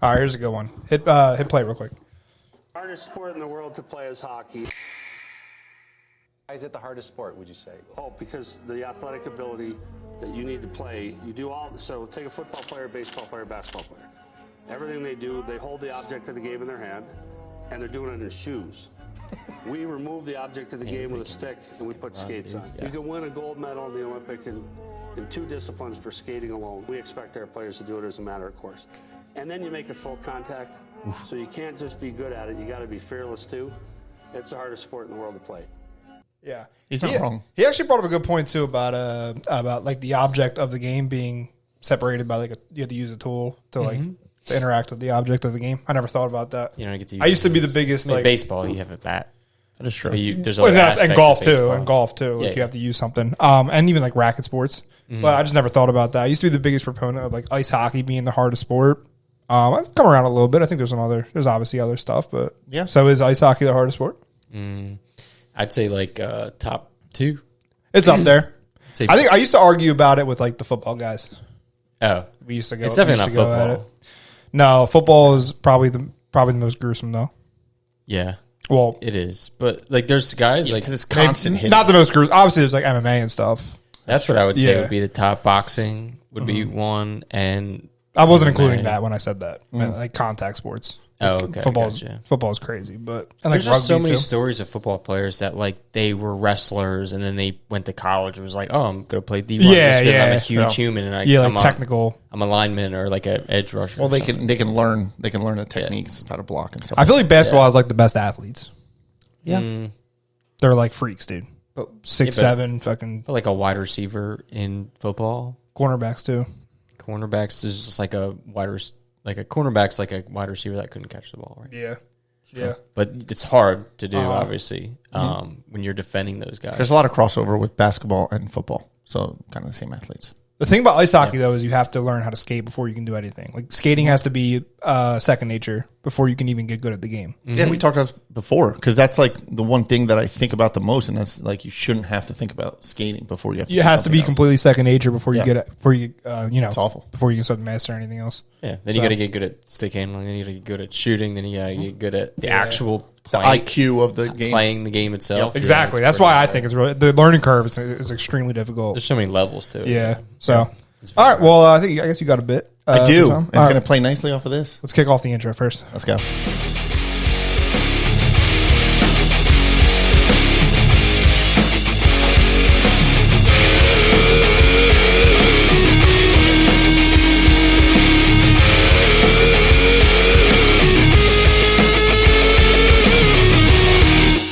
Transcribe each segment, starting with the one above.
All right, here's a good one. Hit play real quick. Hardest sport in the world to play is hockey. Why is it the hardest sport, would you say? Oh, because the athletic ability that you need to play, you do all, so take a football player, baseball player, basketball player. Everything they do, they hold the object of the game in their hand, and they're doing it in shoes. We remove the object of the game with a stick, and we put skates on. You can win a gold medal in the Olympic in 2 disciplines for skating alone. We expect our players to do it as a matter of course. And then you make it full contact, so you can't just be good at it. You got to be fearless too. It's the hardest sport in the world to play. Yeah, he's not wrong. He actually brought up a good point too about like the object of the game being separated by you have to use a tool to to interact with the object of the game. I never thought about that. You don't get to. I used to be the biggest baseball. You have a bat. That is true. There's other aspects and golf of too. baseball. And golf too. Like you have to use something. And even like racket sports. But I just never thought about that. I used to be the biggest proponent of like ice hockey being the hardest sport. I've come around a little bit. I think there's obviously other stuff, but yeah. So is ice hockey the hardest sport? I'd say like top 2. It's up there. I think I used to argue about it with like the football guys. Oh, we used to go. It's definitely not football. At it. No, football is probably the most gruesome though. Yeah. Well, it is, but like there's guys like because it's constant hitting. Not the most gruesome. Obviously, there's like MMA and stuff. That's what I would say would be the top. Boxing would be one, and I wasn't including that when I said that. I meant, like contact sports. Oh, okay. Football's crazy, but there's just so many stories of football players that like they were wrestlers and then they went to college and was like, oh, I'm gonna play D1. I'm a huge human and I'm technical. I'm a lineman or like an edge rusher. Well, they can learn the techniques of how to block and stuff. I feel like basketball has like the best athletes. Yeah, they're like freaks, dude. 6'7", fucking. But like a wide receiver in football, cornerbacks too. Cornerbacks is just like a cornerback's like a wide receiver that couldn't catch the ball, right? Yeah. Yeah. But it's hard to do, obviously, when you're defending those guys. There's a lot of crossover with basketball and football, so kind of the same athletes. The thing about ice hockey, though, is you have to learn how to skate before you can do anything. Like, skating has to be second nature before you can even get good at the game. Yeah, we talked about this before, because that's, like, the one thing that I think about the most, and that's, like, you shouldn't have to think about skating before you have to. It has to be completely second nature before you get it, it's awful. Before you can start to master anything else. Yeah, then you got to get good at stick handling, then you got to get good at shooting, then you got to get good at the actual the IQ of the game. Playing the game itself. Yep. Exactly. That's why I think it's really, the learning curve is extremely difficult. There's so many levels to it. Yeah. So, all right. Well, I guess you got a bit. I do. It's going to play nicely off of this. Let's kick off the intro first. Let's go.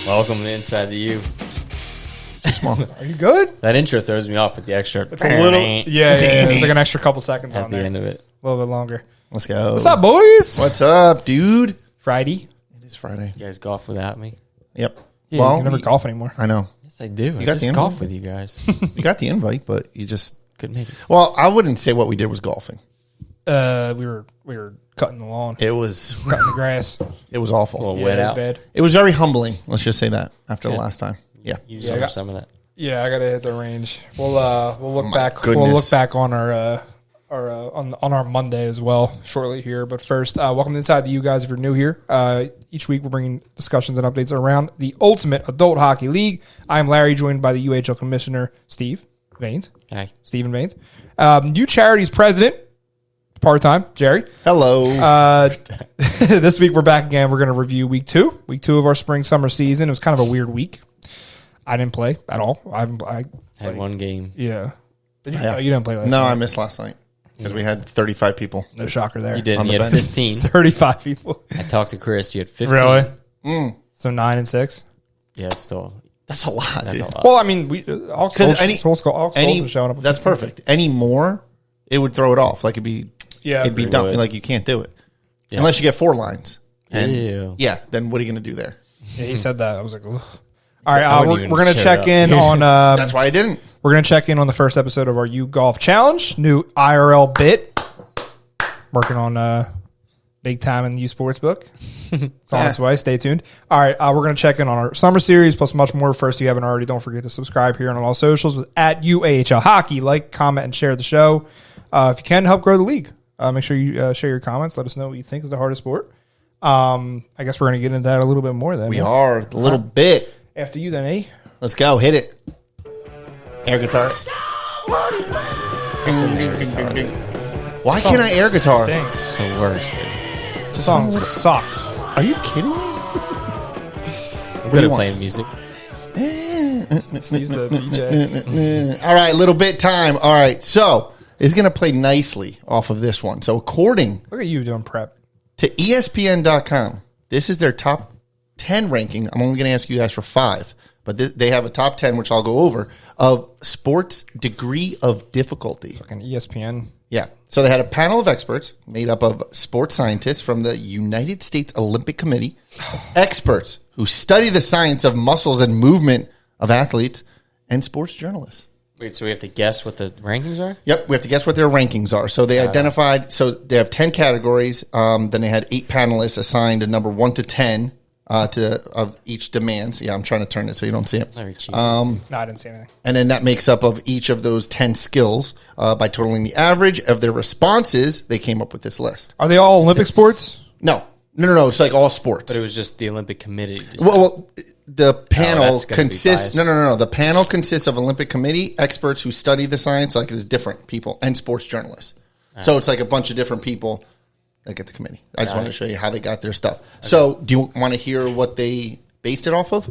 Welcome to Inside the U. Are you good? That intro throws me off with the extra. It's a little, yeah. It's like an extra couple seconds at on the there. end of it. A little bit longer. Let's go. What's up, boys? What's up, dude? Friday. It is Friday. You guys golf without me? Yep. Yeah, well, you can never golf anymore. I know. Yes, I do. You got just the golf with you guys. You got the invite, but you just couldn't make it. Well, I wouldn't say what we did was golfing. We were cutting the lawn. It was cutting the grass. It was awful. It's a little wet out. Bad. It was very humbling. Let's just say that after the last time. Yeah, you deserve some of that. Yeah, I gotta hit the range. We'll look back. Goodness. We'll look back on our our Monday as well shortly here. But first, welcome to Inside the U, guys. If you're new here, each week we're bringing discussions and updates around the Ultimate Adult Hockey League. I'm Larry, joined by the UHL Commissioner Steve Vanes. Hi, Stephen Vanes. U Charities President, part-time Jerry. Hello. This week we're back again. We're going to review week two of our spring-summer season. It was kind of a weird week. I didn't play at all. I had one game. Yeah. You didn't play last night? No, I missed last night because we had 35 people. No shocker there. You didn't. You had 15. 35 people. I talked to Chris. You had 15. Really? So 9 and 6? Yeah, it's still... That's a lot, dude. That's a lot. Well, I mean, showing up. That's perfect. Any more, it would throw it off. Like it'd be dumb. Like you can't do it unless you get 4 lines. And then what are you going to do there? Yeah, he said that. I was like, ugh. All right, we're going to check in on... That's why I didn't. We're going to check in on the first episode of our U Golf Challenge, new IRL bit. Working on big time in the U Sportsbook. It's on its way. Stay tuned. All right, we're going to check in on our summer series, plus much more. First, if you haven't already, don't forget to subscribe here on all socials with @UAHL Hockey. Like, comment, and share the show. If you can, help grow the league. Make sure you share your comments. Let us know what you think is the hardest sport. I guess we're going to get into that a little bit more then. We are a little bit. After you then, eh? Let's go. Hit it. Air guitar. Why can't I air guitar? It's the worst. This song sucks. Are you kidding me? I'm good at playing music. Steve's the DJ. All right, little bit time. All right, so it's going to play nicely off of this one. So according Look at you doing prep. to ESPN.com, this is their top 10 ranking. I'm only going to ask you guys for 5, but they have a top 10, which I'll go over, of sports degree of difficulty. Fucking ESPN. Yeah. So they had a panel of experts made up of sports scientists from the United States Olympic Committee, experts who study the science of muscles and movement of athletes, and sports journalists. Wait, so we have to guess what the rankings are? Yep, we have to guess what their rankings are. So they identified, so they have 10 categories. Then they had 8 panelists assigned a number 1 to 10 of each demands. Yeah, I'm trying to turn it so you don't see it. No, I didn't see anything. And then that makes up of each of those 10 skills. By totaling the average of their responses, they came up with this list. Are they all Olympic sports? No. It's like all sports. But it was just the Olympic Committee. Well, the panel consists. No. The panel consists of Olympic Committee experts who study the science, like there's different people, and sports journalists. So it's like a bunch of different people that get the committee. I just wanted to show you how they got their stuff. Okay. So, do you want to hear what they based it off of?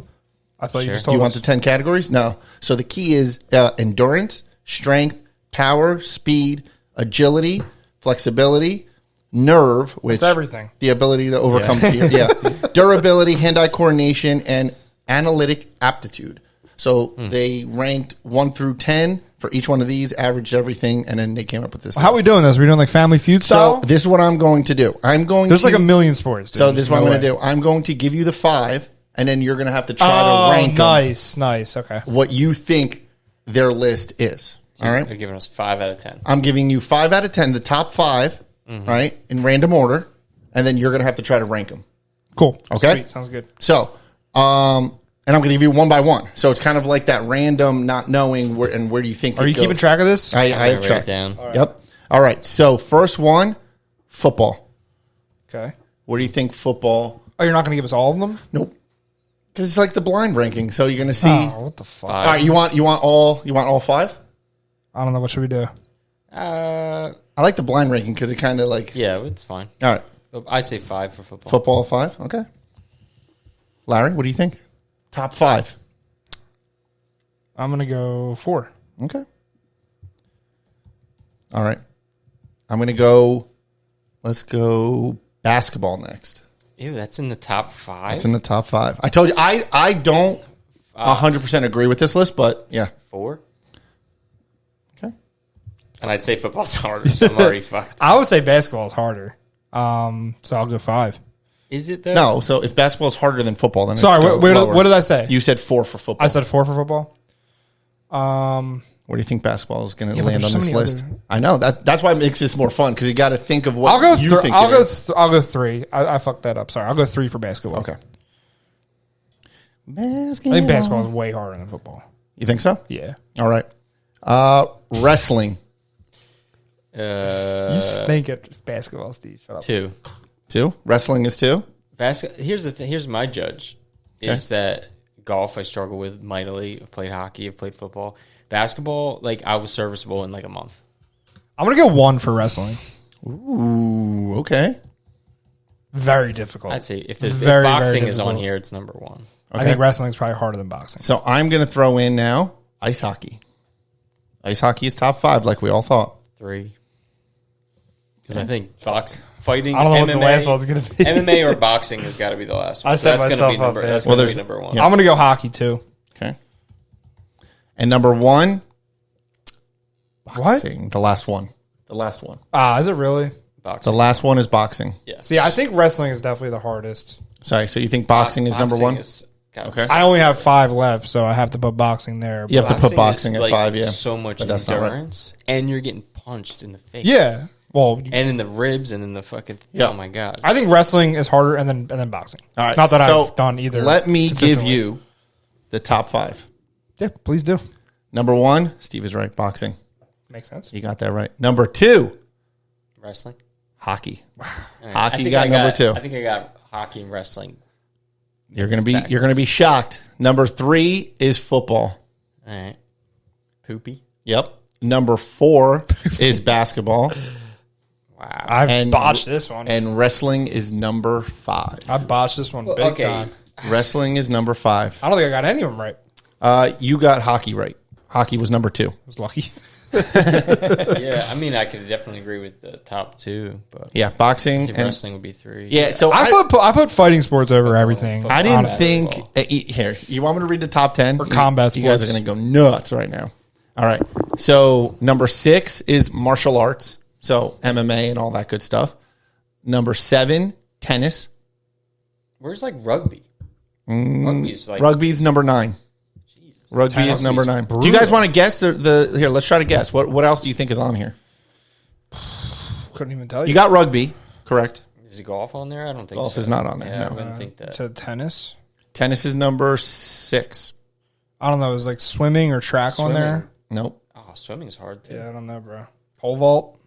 I thought you just told us. Do you want the 10 categories? No. So the key is endurance, strength, power, speed, agility, flexibility, nerve, which it's everything. The ability to overcome fear. Yeah. Durability, hand-eye coordination, and analytic aptitude. So they ranked 1 through 10 for each one of these, averaged everything, and then they came up with this. How are we doing this? Are we doing like Family Feud style? So this is what I'm going to do. There's like a million sports. Dude. So this is what I'm going to do. I'm going to give you the 5, and then you're going to have to try to rank nice. Okay. What you think their list is. So all right? You're giving us 5 out of 10. I'm giving you 5 out of 10, the top 5, right, in random order, and then you're going to have to try to rank them. Cool. Okay? Sweet. Sounds good. So, and I'm going to give you one by one. So it's kind of like that random, not knowing where do you think. Are you keeping track of this? I have track. Down. All right. Yep. All right. So first one, football. Okay. What do you think football? Oh, you're not going to give us all of them? Nope. Because it's like the blind ranking. So you're going to see. Oh, what the fuck? 5. All right. You want all 5? I don't know. What should we do? I like the blind ranking because it kind of like. Yeah, it's fine. All right. I'd say 5 for football. Football 5. Okay. Larry, what do you think? Top 5. I'm going to go 4. Okay. All right. I'm going to go. Let's go basketball next. Ew, that's in the top 5? That's in the top 5. I told you, I don't 100% agree with this list, but yeah. 4? Okay. And I'd say football's harder, so I'm already fucked. I would say basketball is harder. So I'll go 5. Is it though? No, so if basketball is harder than football, then sorry, what did I say? You said 4 for football. I said 4 for football. Where do you think basketball is going to land on so this many list? other- I know that's why it makes this more fun because you got to think of what you think. I'll go 3. I fucked that up. Sorry, I'll go 3 for basketball. Okay. I think basketball is way harder than football. You think so? Yeah. All right. Wrestling. You stink at basketball, Steve. Shut up. 2. 2. Wrestling is 2. Here's the here's my judge is that golf I struggle with mightily. I've played hockey, I've played football. Basketball, like I was serviceable in like a month. I'm gonna go 1 for wrestling. Ooh, okay. Very difficult. I'd say if boxing is on here, it's number 1. Okay. I think wrestling is probably harder than boxing. So I'm going to throw in now ice hockey. Ice hockey is top 5, like we all thought. 3. Because I think fighting, I don't know MMA, what the last one's going to be. MMA or boxing has got to be the last one. I set that's myself gonna be number, up. That's Well, going to be number 1. I'm going to go hockey too. Okay. And number 1, boxing. What? The last one. The last one. Is it really? Boxing. The last one is boxing. Yes. See, I think wrestling is definitely the hardest. Sorry, so you think boxing is number 1? Okay. I only have 5 left, so I have to put boxing there. You have to put boxing at 5, yeah. So much But that's not right. endurance, and you're getting punched in the face. Yeah. Well, and in the ribs, and in the fucking. Yeah. Oh my god. I think wrestling is harder, and then boxing. All right. Not that so I've done either. Let me give consistently. you the top 5. Yeah, please do. Number 1, Steve is right, boxing. Makes sense. You got that right. Number 2, Wrestling. Hockey. All right. Hockey got number 2. I think I got hockey and wrestling. You're gonna be shocked. Number 3 is football. All right. Poopy. Yep. Number 4 is basketball. Wow. I've botched this one. And wrestling is number 5. I botched this one big time. Wrestling is number 5. I don't think I got any of them right. You got hockey right. Hockey was number 2. I was lucky. Yeah, I mean, I could definitely agree with the top 2, but Yeah, boxing and wrestling would be 3. yeah. So I put fighting sports over everything. I didn't Honestly. think here. You want me to read the top 10 Or combat You guys are sports. going to go nuts right now. All right. So number 6 is martial arts. So MMA and all that good stuff. Number 7, tennis. Where's like rugby? Rugby's like Rugby's number 9. Rugby Tennis is number is 9. Do you guys want to guess the here? Let's try to guess. What else do you think is on here? Couldn't even tell you. You got rugby, correct? Is golf on there? I don't think Golf so. is not on there, Yeah, no. I wouldn't think that. to tennis. Tennis is number 6. I don't know. It was like swimming or track on there. Nope. Oh, swimming's hard too. Yeah, I don't know, bro. Pole vault,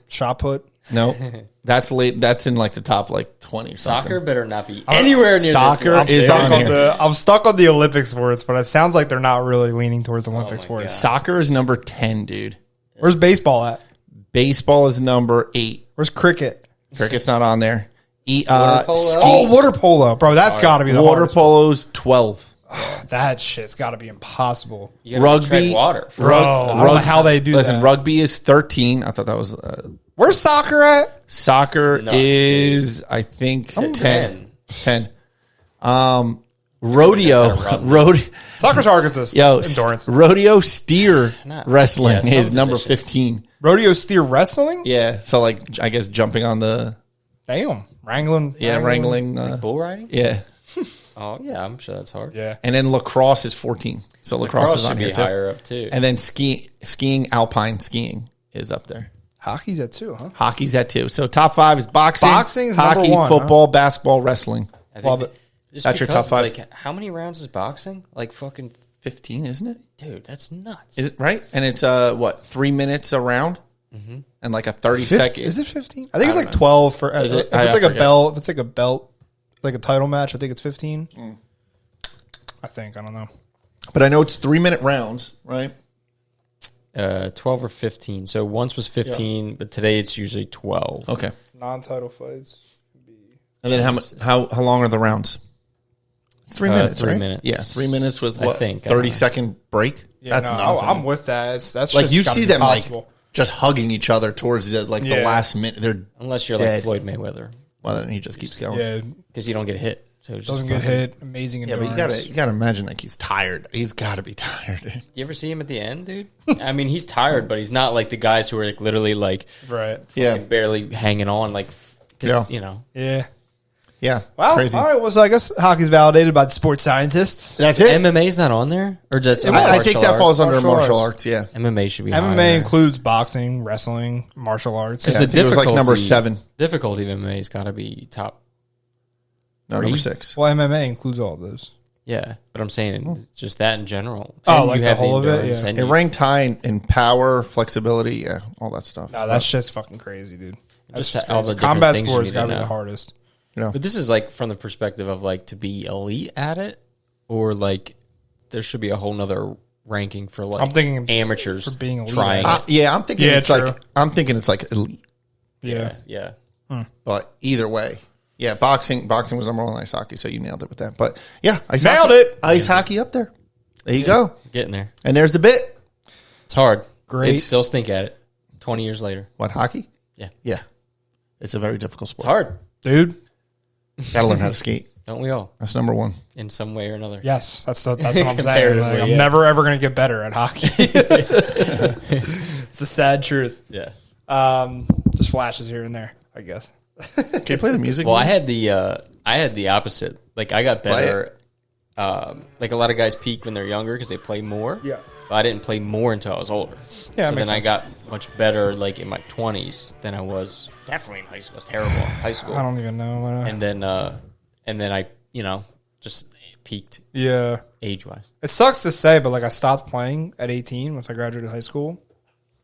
shot put. Nope. That's late. That's in like the top like 20 or something. Soccer better not be anywhere near Soccer this. is Stuck on on here. I'm stuck on the Olympic sports, but it sounds like they're not really leaning towards Olympic my sports. God. Soccer is number 10, dude. Where's baseball at? Baseball is number 8. Where's cricket? Cricket's not on there. Water polo? Oh, water polo, bro. That's got to be the Water hardest. polo's 12. That shit's got to be impossible. You gotta tread Rugby, water. Bro, I don't know how they do Listen, that. rugby is 13. I thought that was Where's soccer at? soccer Nuts, is I think 10. 10. 10. Rodeo, Soccer's hard because it's endurance. rodeo steer wrestling yeah, some is number positions. 15. Rodeo steer wrestling? Yeah, so like I guess jumping on the Damn. Wrangling. wrangling. Bull riding? Yeah, Oh yeah, I'm sure that's hard. Yeah. and then lacrosse is 14. So lacrosse Cross is on should here be too. higher up too. And then skiing, alpine skiing is up there. Hockey's at 2, huh? Hockey's at 2. So top 5 is boxing, Boxing is hockey, number 1, football, basketball, wrestling. I think Love that- it. just That's your because, top 5. Like, how many rounds is boxing? Like fucking 15, isn't it? dude, that's nuts. Is it right? And it's 3 minutes a round, and like a 30-second. Is it 15? I think it's like 12 for if it? it's I like a forget. belt. If it's like a belt, like a title match, I think it's 15. I think. I don't know. But I know it's 3-minute rounds, right? 12 or 15. So once was 15, but today it's usually 12. Okay. Non-title fights. And then how long are the rounds? 3 minutes, 3 right? minutes. Yeah, 3 minutes with I what? think, I don't know. 30-second break. Yeah, That's no, nothing. I'm with that. That's like just you gotta see be them possible. like just hugging each other towards the the Yeah. last minute. They're Unless you're Dead. like Floyd Mayweather, well, then he just keeps going. Yeah, because you don't get hit. So it's doesn't just get hit. Amazing Yeah, but endurance. you gotta imagine like he's tired. He's got to be tired. You ever see him at the end, dude? I mean, he's tired, but he's not like the guys who are like literally like Right. Yeah, barely hanging on, like, 'cause, you know. Yeah. yeah. Well, Crazy. all right. Well, so I guess hockey's validated by the sports scientists. That's it. MMA's not on there, or just I think that falls under Martial martial arts. arts. Yeah. MMA should be MMA higher. includes boxing, wrestling, martial arts. Because Yeah, I the think it was like number difficulty- 7. Difficulty of MMA has got to be top. No, number Three? 6. Well, MMA includes all of those. Yeah, but I'm saying just that in general. Oh, And like you the have whole of it? endurance, Yeah. and It you- ranked high in power, flexibility, yeah, all that stuff. No, that shit's fucking crazy, dude. That's Just just all crazy. the different Combat things you sports need got to to be the know. hardest. But this is like from the perspective of like to be elite at it, or like there should be a whole nother ranking for like I'm thinking amateurs for being elite trying at it. Yeah, I'm thinking Yeah, it's true. like elite. Yeah. Yeah. But either way, yeah, boxing was number 1 ice hockey, so you nailed it with that. But yeah, ice Nailed hockey, it. Ice hockey up there. There you go. Getting there. And there's the bit. It's hard. Great. Still stink at it. 20 years later. What, hockey? Yeah. Yeah. It's a very difficult It's sport. hard. Dude. Gotta learn how to skate. Don't we all? That's number 1. In some way or another. Yes, that's what I'm saying. Like, Comparatively, I'm yeah. never ever going to get better at hockey. It's the sad truth. Yeah. Just flashes here and there, I guess. Can you play the music? Well, I had the opposite. Like I got Play better. Like a lot of guys peak when they're younger because they play more. Yeah. But I didn't play more until I was older. Yeah, that So makes then I sense. got much better like in my 20s than I was definitely in high school. I was terrible in high school. I don't even know. And then I, just peaked Yeah. age wise. It sucks to say, but like I stopped playing at 18 once I graduated high school,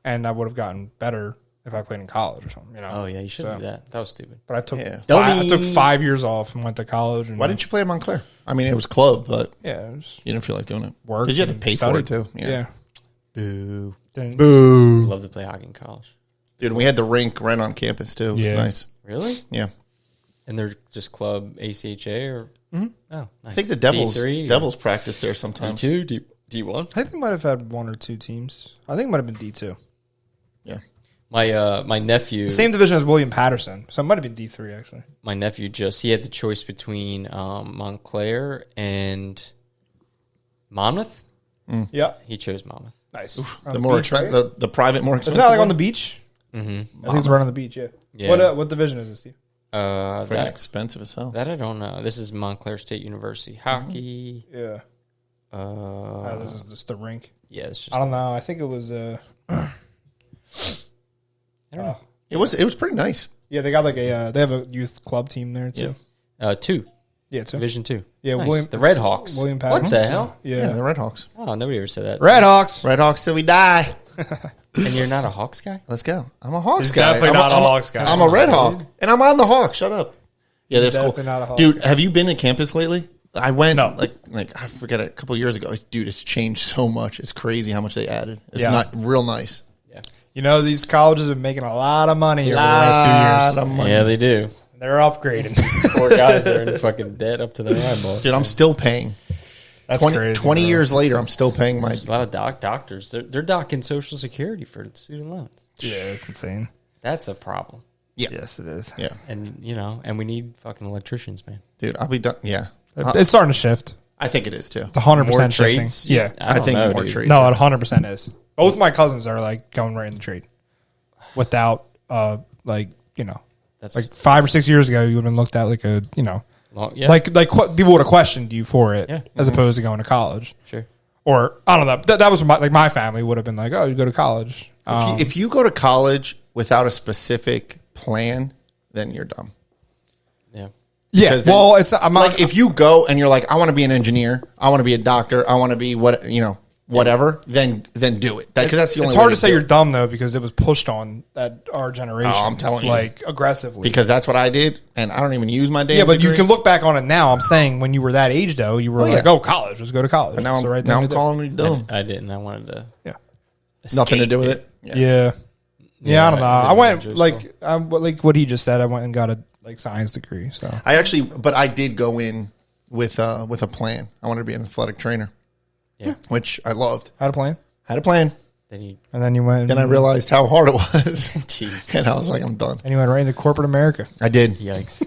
and I would have gotten better if I played in college or something. You know. Oh yeah, you shouldn't do that. That was stupid. But I took Yeah. I took 5 years off and went to college. And Why didn't you play at Montclair? I mean, it was club, but Yeah, it was you didn't feel like doing it. work. Because you had to and pay study. for it, too. Yeah. Boo. Didn't- Boo. Love to play hockey in college. Dude, we had the rink right on campus, too. It was Yeah. nice. Really? Yeah. And they're just club ACHA or oh, nice. I think the Devils D3 or Devils practice there sometimes. D2, D1. I think they might have had 1 or 2 teams. I think it might have been D2. Yeah. My nephew, Same division as William Patterson, so it might have been D3 actually. my nephew he had the choice between Montclair and Monmouth. Yeah, He chose Monmouth. nice. The more expensive, the private, more Isn't expensive. that like on one? the beach? Mm-hmm. I think it's right on the beach. Yeah. Yeah. What division is this, Steve? Pretty That expensive as hell. I don't know. This is Montclair State University hockey. Yeah. This is just the rink. Yeah, it's just I don't know. I think it was. I don't know. It was pretty nice. Yeah, they got like a. They have a youth club team there too. 2 Yeah, too. Division 2. Yeah, Nice. The Red Hawks. William What Patterson. the hell? Yeah, Yeah. the Red Hawks. Oh, nobody ever said that. Red Hawks. Red Hawks till we die. And you're not a Hawks guy? Let's go. I'm a Hawks He's guy. definitely not a Hawks guy. I'm a Red Hawk, and I'm on the Hawks. Shut up. Yeah, that's cool. definitely not a Hawks Dude, guy. have you been to campus lately? I went No. like I forget a couple years ago. Dude, it's changed so much. It's crazy how much they added. It's Yeah. not real nice. You know, these colleges have been making a lot of money over the last 2 years. Lot of money. Yeah, they do. They're upgrading. Poor guys are in fucking debt up to their eyeballs. Dude, I'm still paying. That's 20, crazy. 20 bro. years later, I'm still paying my. There's a lot of doctors. They're docking Social Security for student loans. Yeah, it's insane. That's a problem. Yes, it is. Yeah, And, and we need fucking electricians, man. dude, I'll be done. Yeah, It's starting to shift. I think it is too. It's 100% More shifting. trades? Yeah. I don't think know, more dude. trades. No, it 100% is. Both my cousins are like going right in the trade without, That's like 5 or 6 years ago, you would have been looked at like a, long, yeah, like people would have questioned you for it Yeah. as opposed to going to college. sure. Or, I don't know. That was my family would have been like, oh, you go to college. If you go to college without a specific plan, then you're dumb. Yeah. Yeah. Because Well, it's, I'm not, Like if you go and you're like, I want to be an engineer, I want to be a doctor, I want to be whatever, then do it. Because that's the only. it's way hard to say do you're it. dumb though, because it was pushed on our generation. Oh, I'm telling you. like aggressively. Because that's what I did, and I don't even use my damn. yeah, but you degree. can look back on it now. I'm saying when you were that age though, you were like, yeah. oh, college, let's go to college. But now It's the right thing now to I'm do. calling you dumb. I didn't. I wanted to. Yeah. Nothing to do with it. Yeah. Yeah, I don't know. I I did went enjoy like what he just said. I went and got a science degree. So But I did go in with a plan. I wanted to be an athletic trainer. Yeah. Which I loved. had a plan, Had a plan. Then and then you went. Then I realized how hard it was, Jeez. and I was like, I'm done. and you went right into corporate America. I did. Yikes.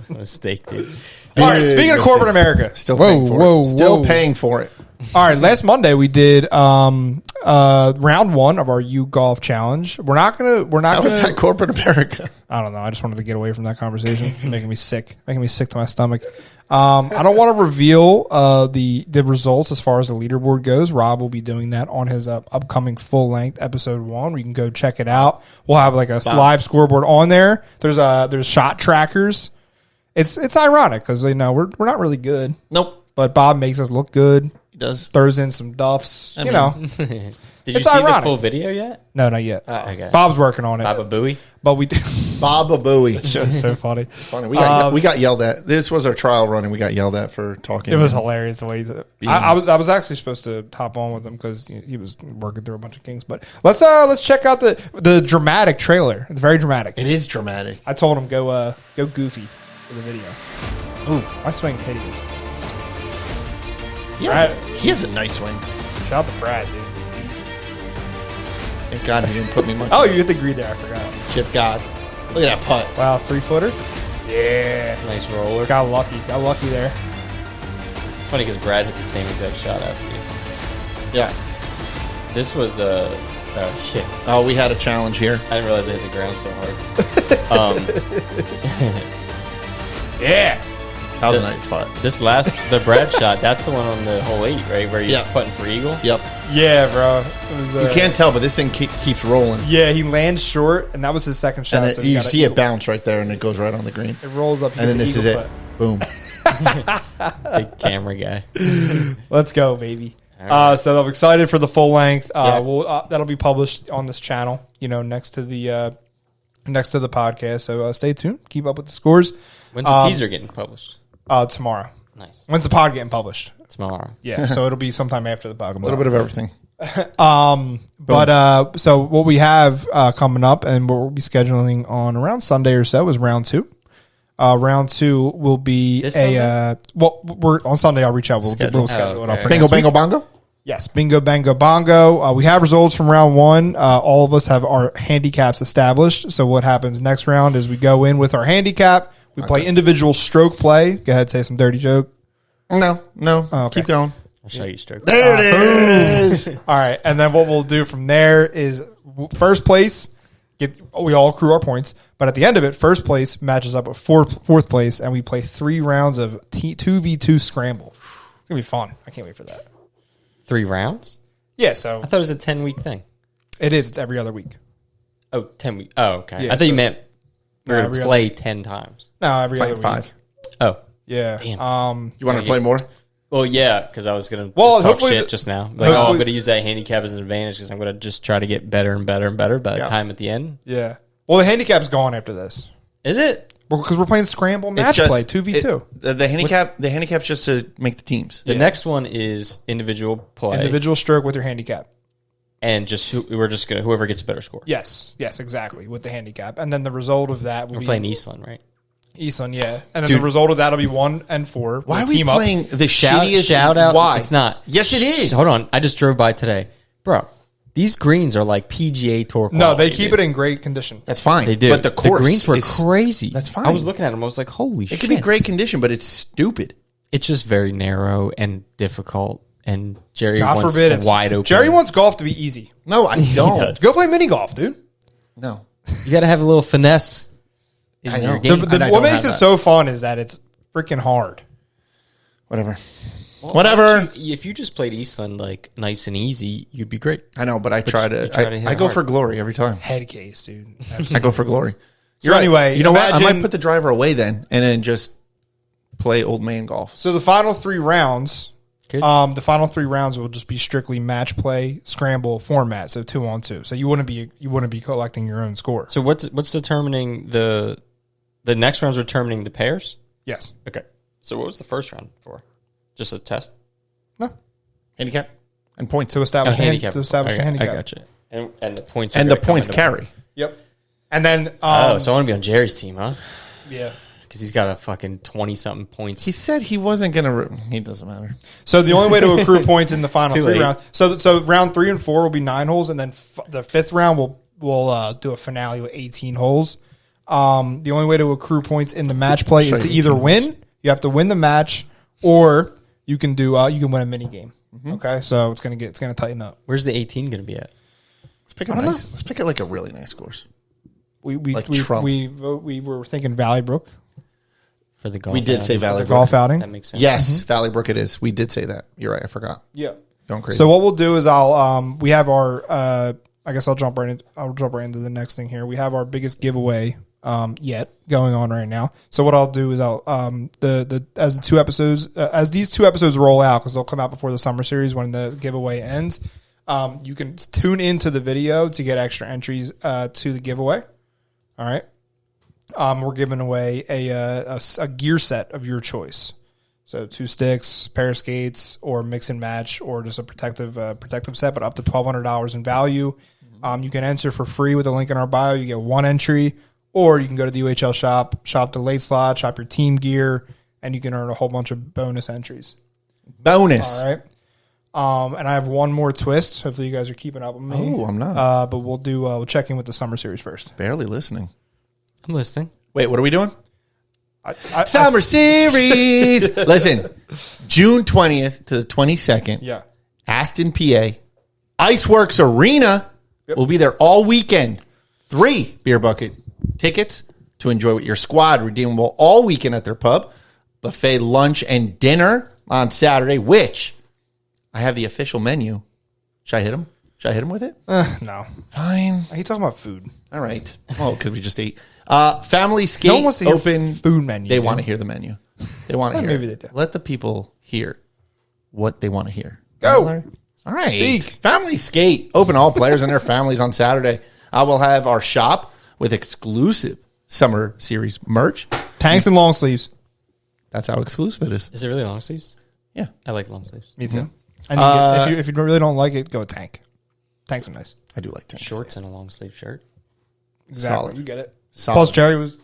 A mistake, dude. All right. Big Speaking of mistake. corporate America, Still paying for it. Still paying for it. All right, last Monday we did round 1 of our U Golf Challenge. We're not How gonna. was that corporate America? I don't know. I just wanted to get away from that conversation. Making me sick to my stomach. I don't want to reveal the results as far as the leaderboard goes. Rob will be doing that on his upcoming full length episode 1. We can go check it out. We'll have like a live scoreboard on there. There's shot trackers. It's ironic because we're not really good, Nope. but Bob makes us look good. He does. Throws in some duffs, I you mean, know. Did you It's see ironic. the full video yet? No, not yet. Okay. Bob's working on it, Baba Booey? but we did. Baba Booey. It's so funny. Funny. We got yelled at. This was our trial run, and we got yelled at for talking. It was hilarious the way he said it. I was actually supposed to hop on with him because he was working through a bunch of kinks. But let's check out the dramatic trailer. It's very dramatic. It is dramatic. I told him go goofy for the video. Ooh, my swing's hideous. He has a nice swing. Shout out to Brad, dude. Thank God he didn't put me much. Oh, you hit the green there. I forgot. Chip God. Look at that putt. Wow, 3-footer. Yeah, Nice roller. got lucky. Got lucky there. It's funny because Brad hit the same exact shot after you. Yeah. This was oh shit! Oh, we had a challenge here. I didn't realize I hit the ground so hard. Yeah. That was a nice putt. The Brad shot. That's the one on the hole 8, right, where he's Yeah. putting for eagle. Yep. Yeah, bro. It was, You can't tell, but this thing keeps rolling. Yeah, he lands short, and that was his second shot. And so you got see it bounce right there, and it goes right on the green. It rolls up. He And then gets this the is eagle it. putt. Boom. Big camera guy. Let's go, baby. So I'm excited for the full length. Yeah. That'll be published on this channel, next to the podcast. So stay tuned. Keep up with the scores. When's the teaser getting published? Tomorrow. Nice. When's the pod getting published? Tomorrow. Yeah, so it'll be sometime after the pod. A little bit of everything. So what we have coming up and what we'll be scheduling on around Sunday or so is round 2. Round 2 will be This Sunday? we're on Sunday. I'll reach out. We'll schedule it okay. up for Bingo, next week. bango, bongo. Yes, bingo, bango, bongo. We have results from round 1. All of us have our handicaps established. So what happens next round is we go in with our handicap. We play individual stroke play. Go ahead, say some dirty joke. No. Oh, okay. Keep going. I'll show you stroke. There it is. All right, and then what we'll do from there is first place. We all accrue our points, but at the end of it, first place matches up with fourth place, and we play 3 rounds of 2v2 scramble. It's gonna be fun. I can't wait for that. 3 rounds? Yeah, so I thought it was a 10-week thing. it is. It's every other week. Oh, 10 weeks. Oh, okay. Yeah, I thought you so- meant we're No, going to every play 10 times. No, every Fight other 5. week. Oh. Yeah. Damn. You want to play more? Well, yeah, because I was going to talk hopefully shit just now. Like, I'm hopefully- going to use that handicap as an advantage because I'm going to just try to get better and better and better by the time at the end. Yeah. Well, the handicap's gone after this Is it? because we're playing scramble match play 2v2. The handicap's just to make the teams. The next one is individual play. Individual stroke with your handicap. And just we're just going to, whoever gets a better score. Yes, exactly, with the handicap. And then the result of that will We're be playing Eastland, right? Eastland, yeah. And then Dude. the result of that will be 1 and 4. Why We'll are we team up. playing the shittiest? Shout out. Why? It's not. Yes, it is. Hold on. I just drove by today. Bro, these greens are like PGA Tour No, they quality, keep dude. it in great condition. That's fine. They do. But the course greens were is crazy. That's fine. I was looking at them. I was like, holy shit. It could be great condition, but it's stupid. It's just very narrow and difficult. And Jerry God wants forbid a it's wide open. Jerry wants golf to be easy. No, I don't. does. Go play mini golf, dude. No. You got to have a little finesse in I your know. game. And I What don't makes have it that. so fun is that it's freaking hard. Whatever. Well, Whatever. if you just played Eastland like nice and easy, you'd be great. I know, but I try you to. try to hit I go hard. for glory every time. Head case, dude. I go for glory. So anyway, you know what? I imagine- might put the driver away then, and then just play old man golf. So the final 3 rounds, Good. the final 3 rounds will just be strictly match play scramble format, so 2-on-2. So you wouldn't be collecting your own score. So what's determining the next round's determining the pairs? Yes. Okay. So what was the first round for? Just a test? No. Handicap and points. To establish handicap. to establish the handicap. I got you. And the points. are And the gonna come points into- carry. Yep. And then So I want to be on Jerry's team, huh? yeah. Because he's got a fucking 20-something points. He said he wasn't going to. He doesn't matter. So the only way to accrue points in the final Too 3 late. rounds. So round 3 and 4 will be 9 holes, and then the 5th round we'll do a finale with 18 holes. The only way to accrue points in the match play is Show to you either 18 win. You have to win the match, or you can win a mini game. Okay, so it's gonna tighten up. Where's the 18 going to be at? Let's pick a nice. Let's pick it like a really nice course. We Like Trump. we were thinking Valley Brook, For the golf We did say outing? Valley the golf outing. That makes sense. Yes, Valley Brook. It is. We did say that. You're right. I forgot. Yeah. Don't crazy. So what we'll do is we have our I guess I'll jump right into the next thing here. We have our biggest giveaway yet going on right now. So what I'll do is as these 2 episodes roll out, because they'll come out before the summer series when the giveaway ends. You can tune into the video to get extra entries to the giveaway. All right. We're giving away a gear set of your choice. So 2 sticks, pair of skates, or mix and match, or just a protective set, but up to $1,200 in value. You can enter for free with the link in our bio. You get 1 entry, or you can go to the UHL shop, shop the late slot, shop your team gear, and you can earn a whole bunch of bonus entries. Bonus. All right. And I have one more twist. Hopefully you guys are keeping up with me. Oh, I'm not. But we'll check in with the summer series first. Barely listening. I'm listening. Wait, what are we doing? Summer Series. Listen, June 20th to the 22nd. Yeah. Aston, PA. Iceworks Arena will be there all weekend. 3 beer bucket tickets to enjoy with your squad, redeemable all weekend at their pub. Buffet lunch and dinner on Saturday, which I have the official menu. Should I hit him? Should I hit him with it? No. Fine. Are you talking about food? All right. Oh, because we just ate. Family skate No one wants to hear open. food menu. They dude. want to hear the menu. They want to hear. Maybe it. they do. Let the people hear what they want to hear. Go. Larry? All right. Speak. Family Skate. Open to all players and their families on Saturday. I will have our shop with exclusive Summer Series merch. Tanks and long sleeves. That's how exclusive it is. Is it really long sleeves? Yeah. I like long sleeves. Me too. And if you really don't like it, go with tank. Tanks are nice. I do like tanks. Shorts and a long sleeve shirt. Exactly. Solid. You get it. Solid. Plus, Jerry was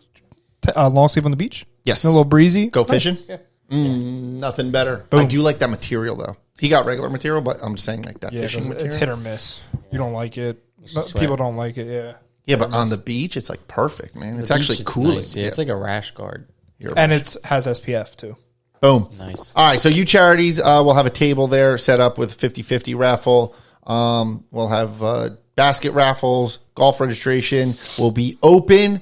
long sleeve on the beach. Yes. A little breezy. Go fishing? Yeah. Nothing better. Boom. I do like that material, though. He got regular material, but I'm just saying like that Yeah, fishing material. it's hit or miss. You don't like it. sweat. People don't like it. Yeah. Yeah, but on the beach, it's like perfect, man. It's The actually beach, it's cooling. nice. Yeah, it's like a rash guard. And it has SPF too. Boom. Nice. All right, so you charities, we'll have a table there set up with 50-50 raffle. We'll have basket raffles, golf registration will be open.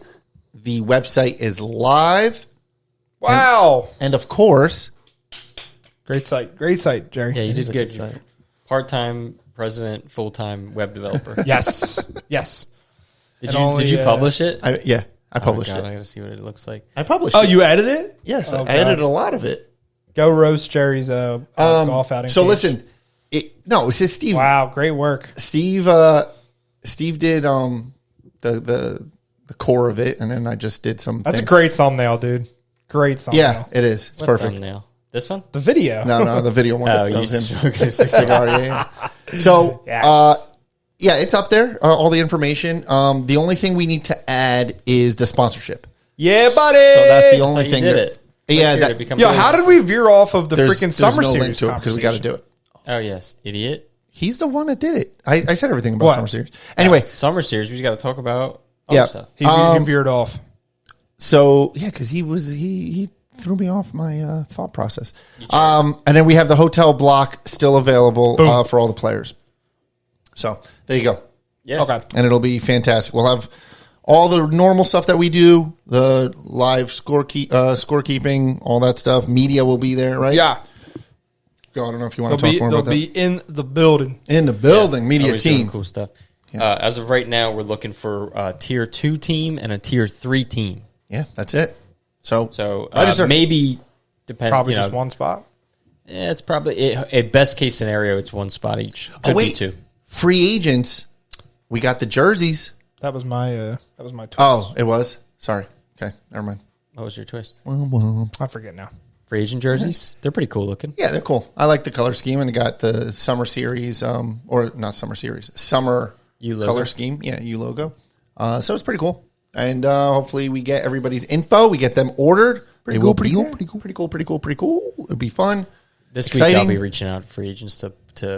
The website is live. Wow. And of course, Great site, Jerry. Yeah, you did good. site. Part-time president, full-time web developer. Yes. Yes. Did And you only, publish it? I published God, it. I gotta see what it looks like. I published Oh, it. you edited it? Yes, Oh, I God. edited a lot of it. Go roast Jerry's golf outing. So page. listen, it says Steve. Wow, great work. Steve did the core of it, and then I just did some. That's things. a great thumbnail, dude. Great thumbnail. Yeah, it is. It's What perfect. thumbnail? This one? The video. No, the video one. Oh, that you was him. smoking a Cigar. Yeah. So, Yes. yeah, it's up there. All the information. The only thing we need to add is the sponsorship. Yeah, buddy. So that's the Oh, only you thing. did that- it. Yeah, Click here that- to become Yo, friends. how did we veer off of the freaking there's summer no series link to it because we got to do it. Oh, yes. Idiot. He's the one that did it. I said everything about What? summer series. Anyway, Summer series, we just got to talk about Yeah. other stuff. He veered off. so yeah, because he threw me off my thought process. And then we have the hotel block still available Boom. for all the players. So there you go. Yeah. Okay. And it'll be fantastic. We'll have all the normal stuff that we do, the live scorekeeping, all that stuff. Media will be there, right? Yeah. I don't know if you want to talk more They'll about be that. in the building. In the building, media Always doing team. cool stuff. As of right now, we're looking for a tier 2 team and a tier 3 team. Yeah, that's it. So So maybe depending, Probably just one spot. Yeah, it's probably a best case scenario. It's one spot each. Could be two. Free agents. We got the jerseys. That was my twist. Oh, it was. Sorry. Okay, never mind. What was your twist? I forget now. Free agent jerseys. They're pretty cool looking. Yeah, they're cool. I like the color scheme, and they got the summer series, or not summer series, summer U logo. color scheme. Yeah, U logo. So it's pretty cool. And hopefully we get everybody's info. We get them ordered. Pretty cool. Pretty cool. It'll be fun. This Exciting. week I'll be reaching out to free agents to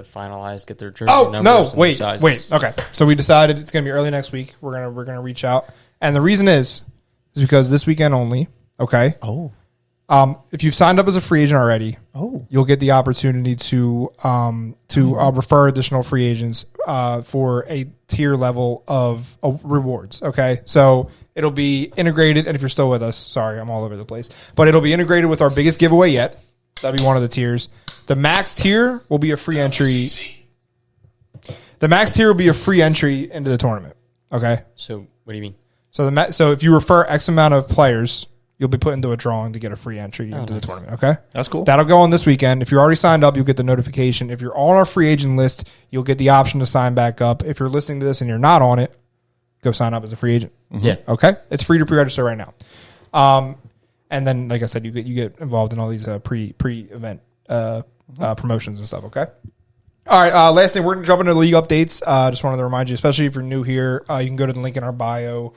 finalize, get their jersey Oh numbers no! and their Wait. sizes. Okay. So we decided it's gonna be early next week. We're gonna reach out, and the reason is because this weekend only. Okay. Oh. If you've signed up as a free agent already, you'll get the opportunity to refer additional free agents for a tier level of rewards. Okay, so it'll be integrated, and if you're still with us, sorry, I'm all over the place, but it'll be integrated with our biggest giveaway yet. That'll be one of the tiers. The max tier will be a free entry. The max tier will be a free entry into the tournament. Okay, So what do you mean? so if you refer X amount of players, you'll be put into a drawing to get a free entry into the tournament. Okay, That's cool. That'll go on this weekend. If you're already signed up, you'll get the notification. If you're on our free agent list, you'll get the option to sign back up. If you're listening to this and you're not on it, go sign up as a free agent. Yeah. Okay, it's free to pre-register right now. And then, like I said, you get involved in all these pre-event promotions and stuff. Okay. All right. Last thing, we're going to jump into league updates. Just wanted to remind you, especially if you're new here, you can go to the link in our bio.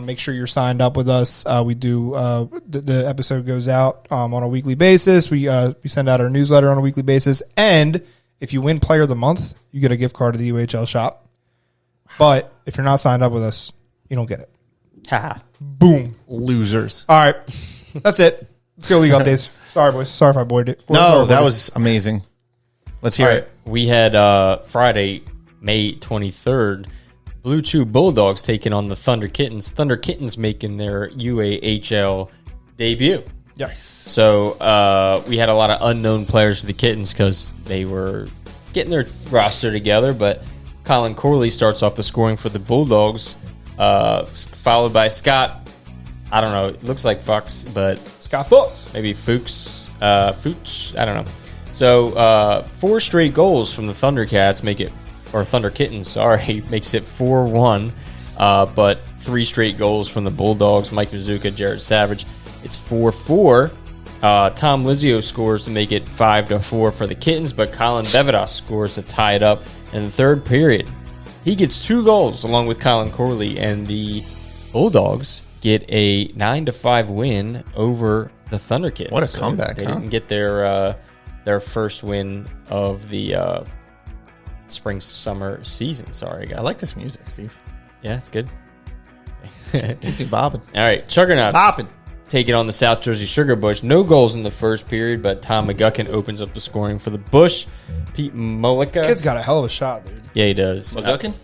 Make sure you're signed up with us. We do the episode goes out on a weekly basis. We send out our newsletter on a weekly basis, and if you win Player of the Month, you get a gift card to the UHL shop. But if you're not signed up with us, you don't get it. Haha. Boom. Losers. All right, that's it. Let's go league updates. Sorry, boys. Sorry if I bored it. No, that was amazing. Let's hear it. We had Friday, May 23rd, Blue Chew Bulldogs taking on the Thunder Kittens. Thunder Kittens making their UAHL debut. Yes. So we had a lot of unknown players for the Kittens because they were getting their roster together. But Colin Corley starts off the scoring for the Bulldogs, followed by Scott. I don't know. It looks like Fox, but Scott Books. maybe Fuchs. I don't know. So 4 straight goals from the Thundercats Thunder Kittens, sorry, makes it 4-1. But 3 straight goals from the Bulldogs, Mike Mazuka, Jared Savage. It's 4-4. Tom Lizio scores to make it 5-4 for the Kittens, but Colin Bevedos scores to tie it up in the third period. He gets 2 goals along with Colin Corley, and the Bulldogs get a 9-5 win over the Thunder Kittens. What a comeback! They didn't get their first win of the spring-summer season. Sorry, guys. I like this music, Steve. Yeah, it's good. Keeps me bobbing. All right, Chuggernauts Bopping. taking on the South Jersey Sugar Bush. No goals in the first period, but Tom McGuckin opens up the scoring for the Bush. Pete Mullica. Kid's got a hell of a shot, dude. Yeah, he does. McGuckin?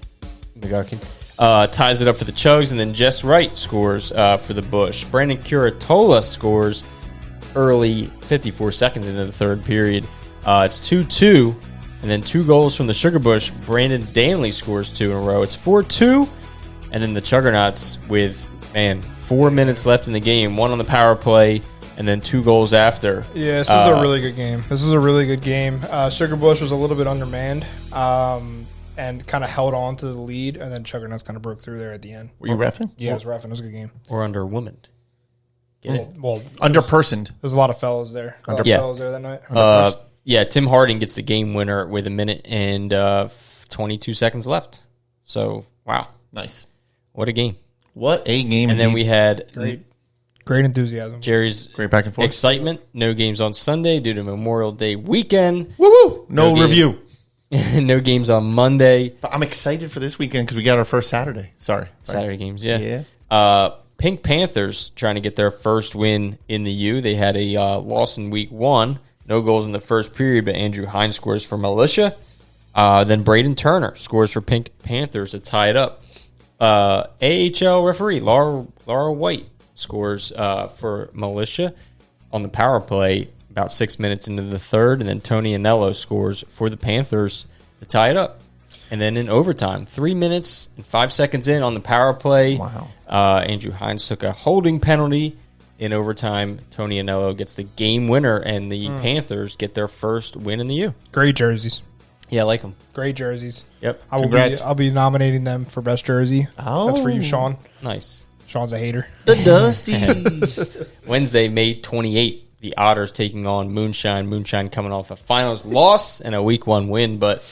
McGuckin. Ties it up for the Chugs, and then Jess Wright scores for the Bush. Brandon Curatola scores early, 54 seconds into the third period. It's 2-2, and then 2 goals from the Sugar Bush. Brandon Danley scores 2 in a row. It's 4-2, and then the Chuggernauts with, 4 minutes left in the game, 1 on the power play, and then 2 goals after. Yeah, this is a really good game. Sugar Bush was a little bit undermanned and kind of held on to the lead, and then Chuggernauts kind of broke through there at the end. Were you reffing? Yeah, it was reffing. It was a good game. Or underwomaned. Well, Underpersoned. there's a lot of fellas there. Fellas there that night. Yeah, Tim Harding gets the game winner with 1 minute and 22 seconds left. So, wow. Nice. What a game. What a game. And then we had Great enthusiasm. Jerry's great back and forth excitement. No games on Sunday due to Memorial Day weekend. Woo-woo! No review. No games on Monday. But I'm excited for this weekend because we got our first Saturday. Sorry. Saturday games, yeah. Pink Panthers trying to get their first win in the U. They had a loss in week 1. No goals in the first period, but Andrew Hines scores for Militia. Then Braden Turner scores for Pink Panthers to tie it up. AHL referee Laura White scores for Militia on the power play about 6 minutes into the third, and then Tony Anello scores for the Panthers to tie it up. And then in overtime, 3 minutes and 5 seconds in on the power play, Andrew Hines took a holding penalty. In overtime, Tony Anello gets the game winner, and the Panthers get their first win in the U. Great jerseys. Yeah, I like them. Great jerseys. Yep. I'll be nominating them for best jersey. Oh. That's for you, Sean. Nice. Sean's a hater. The Dusties. Wednesday, May 28th, the Otters taking on Moonshine. Moonshine coming off a finals loss and a week 1 win, but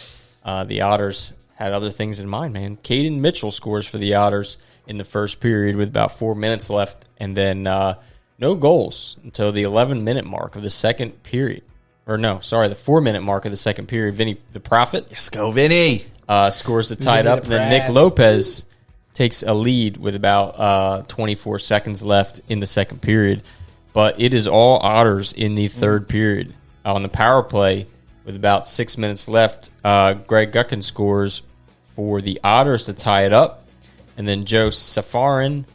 the Otters had other things in mind, man. Caden Mitchell scores for the Otters in the first period with about 4 minutes left, and then no goals until the 11-minute mark of the second period. Or no, sorry, the 4-minute mark of the second period. Vinny the Prophet. Yes, go Vinny. Scores to tie it up, and then Nick Lopez takes a lead with about 24 seconds left in the second period. But it is all Otters in the third period. On the power play, with about 6 minutes left, Greg Guckin scores for the Otters to tie it up. And then Joe Safwan,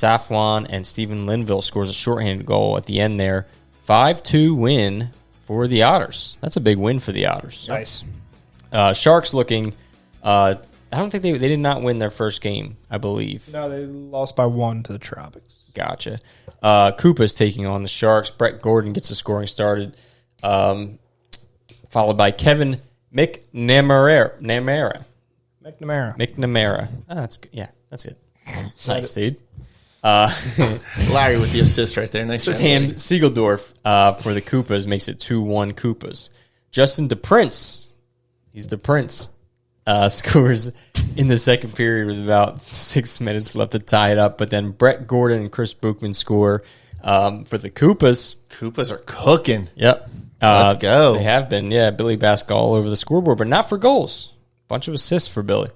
and Stephen Linville scores a shorthanded goal at the end there. 5-2 win for the Otters. That's a big win for the Otters. Nice. Sharks looking... I don't think they did not win their first game, I believe. No, they lost by 1 to the Tropics. Gotcha. Koopa's taking on the Sharks. Brett Gordon gets the scoring started, followed by Kevin McNamara. McNamara. Oh, that's good. Yeah, that's it. Nice, dude. Larry with the assist right there. Nice. Sam Siegeldorf for the Koopas makes it 2-1 Koopas. Justin DePrince, he's the Prince, scores in the second period with about 6 minutes left to tie it up. But then Brett Gordon and Chris Bookman score for the Koopas. Koopas are cooking. Yep. Let's go. They have been, yeah. Billy Bask all over the scoreboard, but not for goals. Bunch of assists for Billy.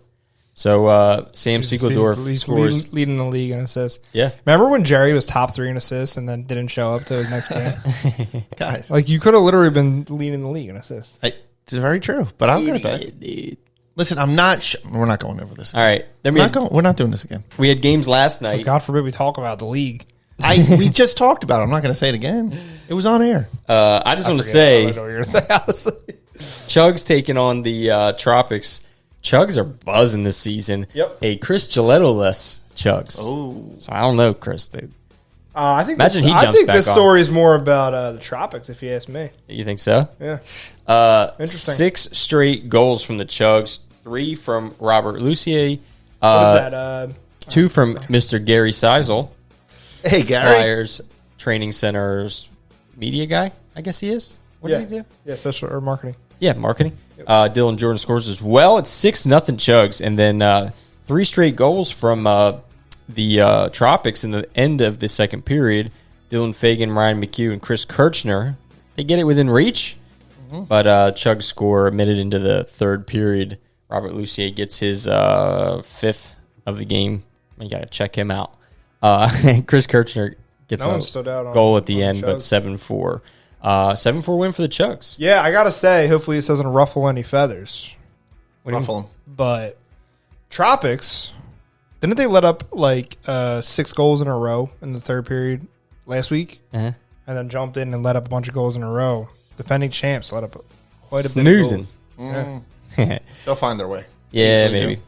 So Sam Siegeldorf scores. Leading the league in assists. Yeah. Remember when Jerry was top 3 in assists and then didn't show up to his next game? Guys. Like, you could have literally been leading the league in assists. It's very true, but I'm going to bet. Listen, I'm not. We're not going over this. All right. Then we're not doing this again. We had games last night. God forbid we talk about the league. We just talked about it. I'm not going to say it again. It was on air. I just want to say, I don't know what you're going to say, honestly. Chug's taking on the Tropics. Chugs are buzzing this season. Yep. A Chris Gilletto-less Chugs. Oh. So I don't know, Chris, dude. I think Imagine he I jumps think back this on. story is more about the tropics, if you ask me. You think so? Yeah. Interesting. 6 straight goals from the Chugs. 3 from Robert Lucier. What is that? 2 from Mr. Gary Seisel. Hey, Gary. Flyers Training Center's media guy, I guess he is. What does he do? Yeah, social or marketing. Yeah, marketing. Dylan Jordan scores as well. It's 6-0 Chugs. And then 3 straight goals from the Tropics in the end of the second period. Dylan Fagan, Ryan McHugh, and Chris Kirchner. They get it within reach. But Chugs score minute into the third period. Robert Lucier gets his 5th of the game. You got to check him out. Chris Kirchner gets a goal at the end, but 7-4. 7-4 win for the Chugs. Yeah, I got to say, hopefully this doesn't ruffle any feathers. Ruffle them. But Tropics, didn't they let up like 6 goals in a row in the third period last week? Uh-huh. And then jumped in and let up a bunch of goals in a row. Defending champs let up quite a Snoozing. bit of goals. They'll find their way. Yeah, Usually maybe. do.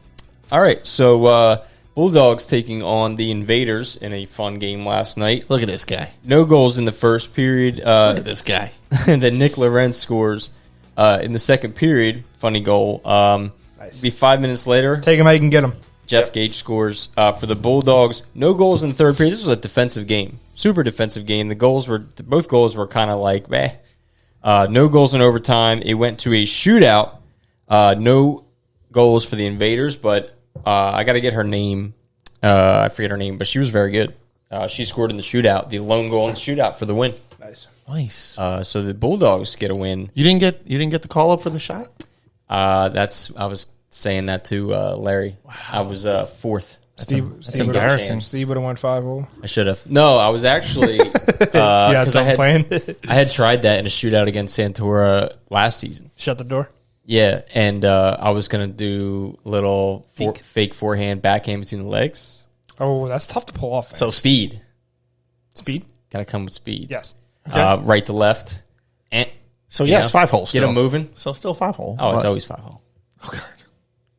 All right, so Bulldogs taking on the Invaders in a fun game last night. Look at this guy. No goals in the first period. Look at this guy. And then Nick Lorenz scores in the second period. Funny goal. Nice. Be 5 minutes later. Take him how you can get him. Jeff Gage scores for the Bulldogs. No goals in the third period. This was a defensive game. Super defensive game. Both goals were kind of like, meh. No goals in overtime. It went to a shootout. No goals for the Invaders, but I got to get her name. I forget her name, but she was very good. She scored in the shootout, the lone goal in the shootout for the win. Nice. So the Bulldogs get a win. You didn't get the call up for the shot? I was saying that to Larry. Wow. I was 4th. That's embarrassing. Steve would have won 5-0. I should have. No, I was actually because I had tried that in a shootout against Santora last season. Shut the door. Yeah, and I was gonna do little fake forehand backhand between the legs. Oh, that's tough to pull off. Man. So speed, Gotta come with speed. Yes. Okay. Right to left. And so yes, 5 holes. Get them moving. So still 5 hole. Oh, it's always 5 hole. Oh God.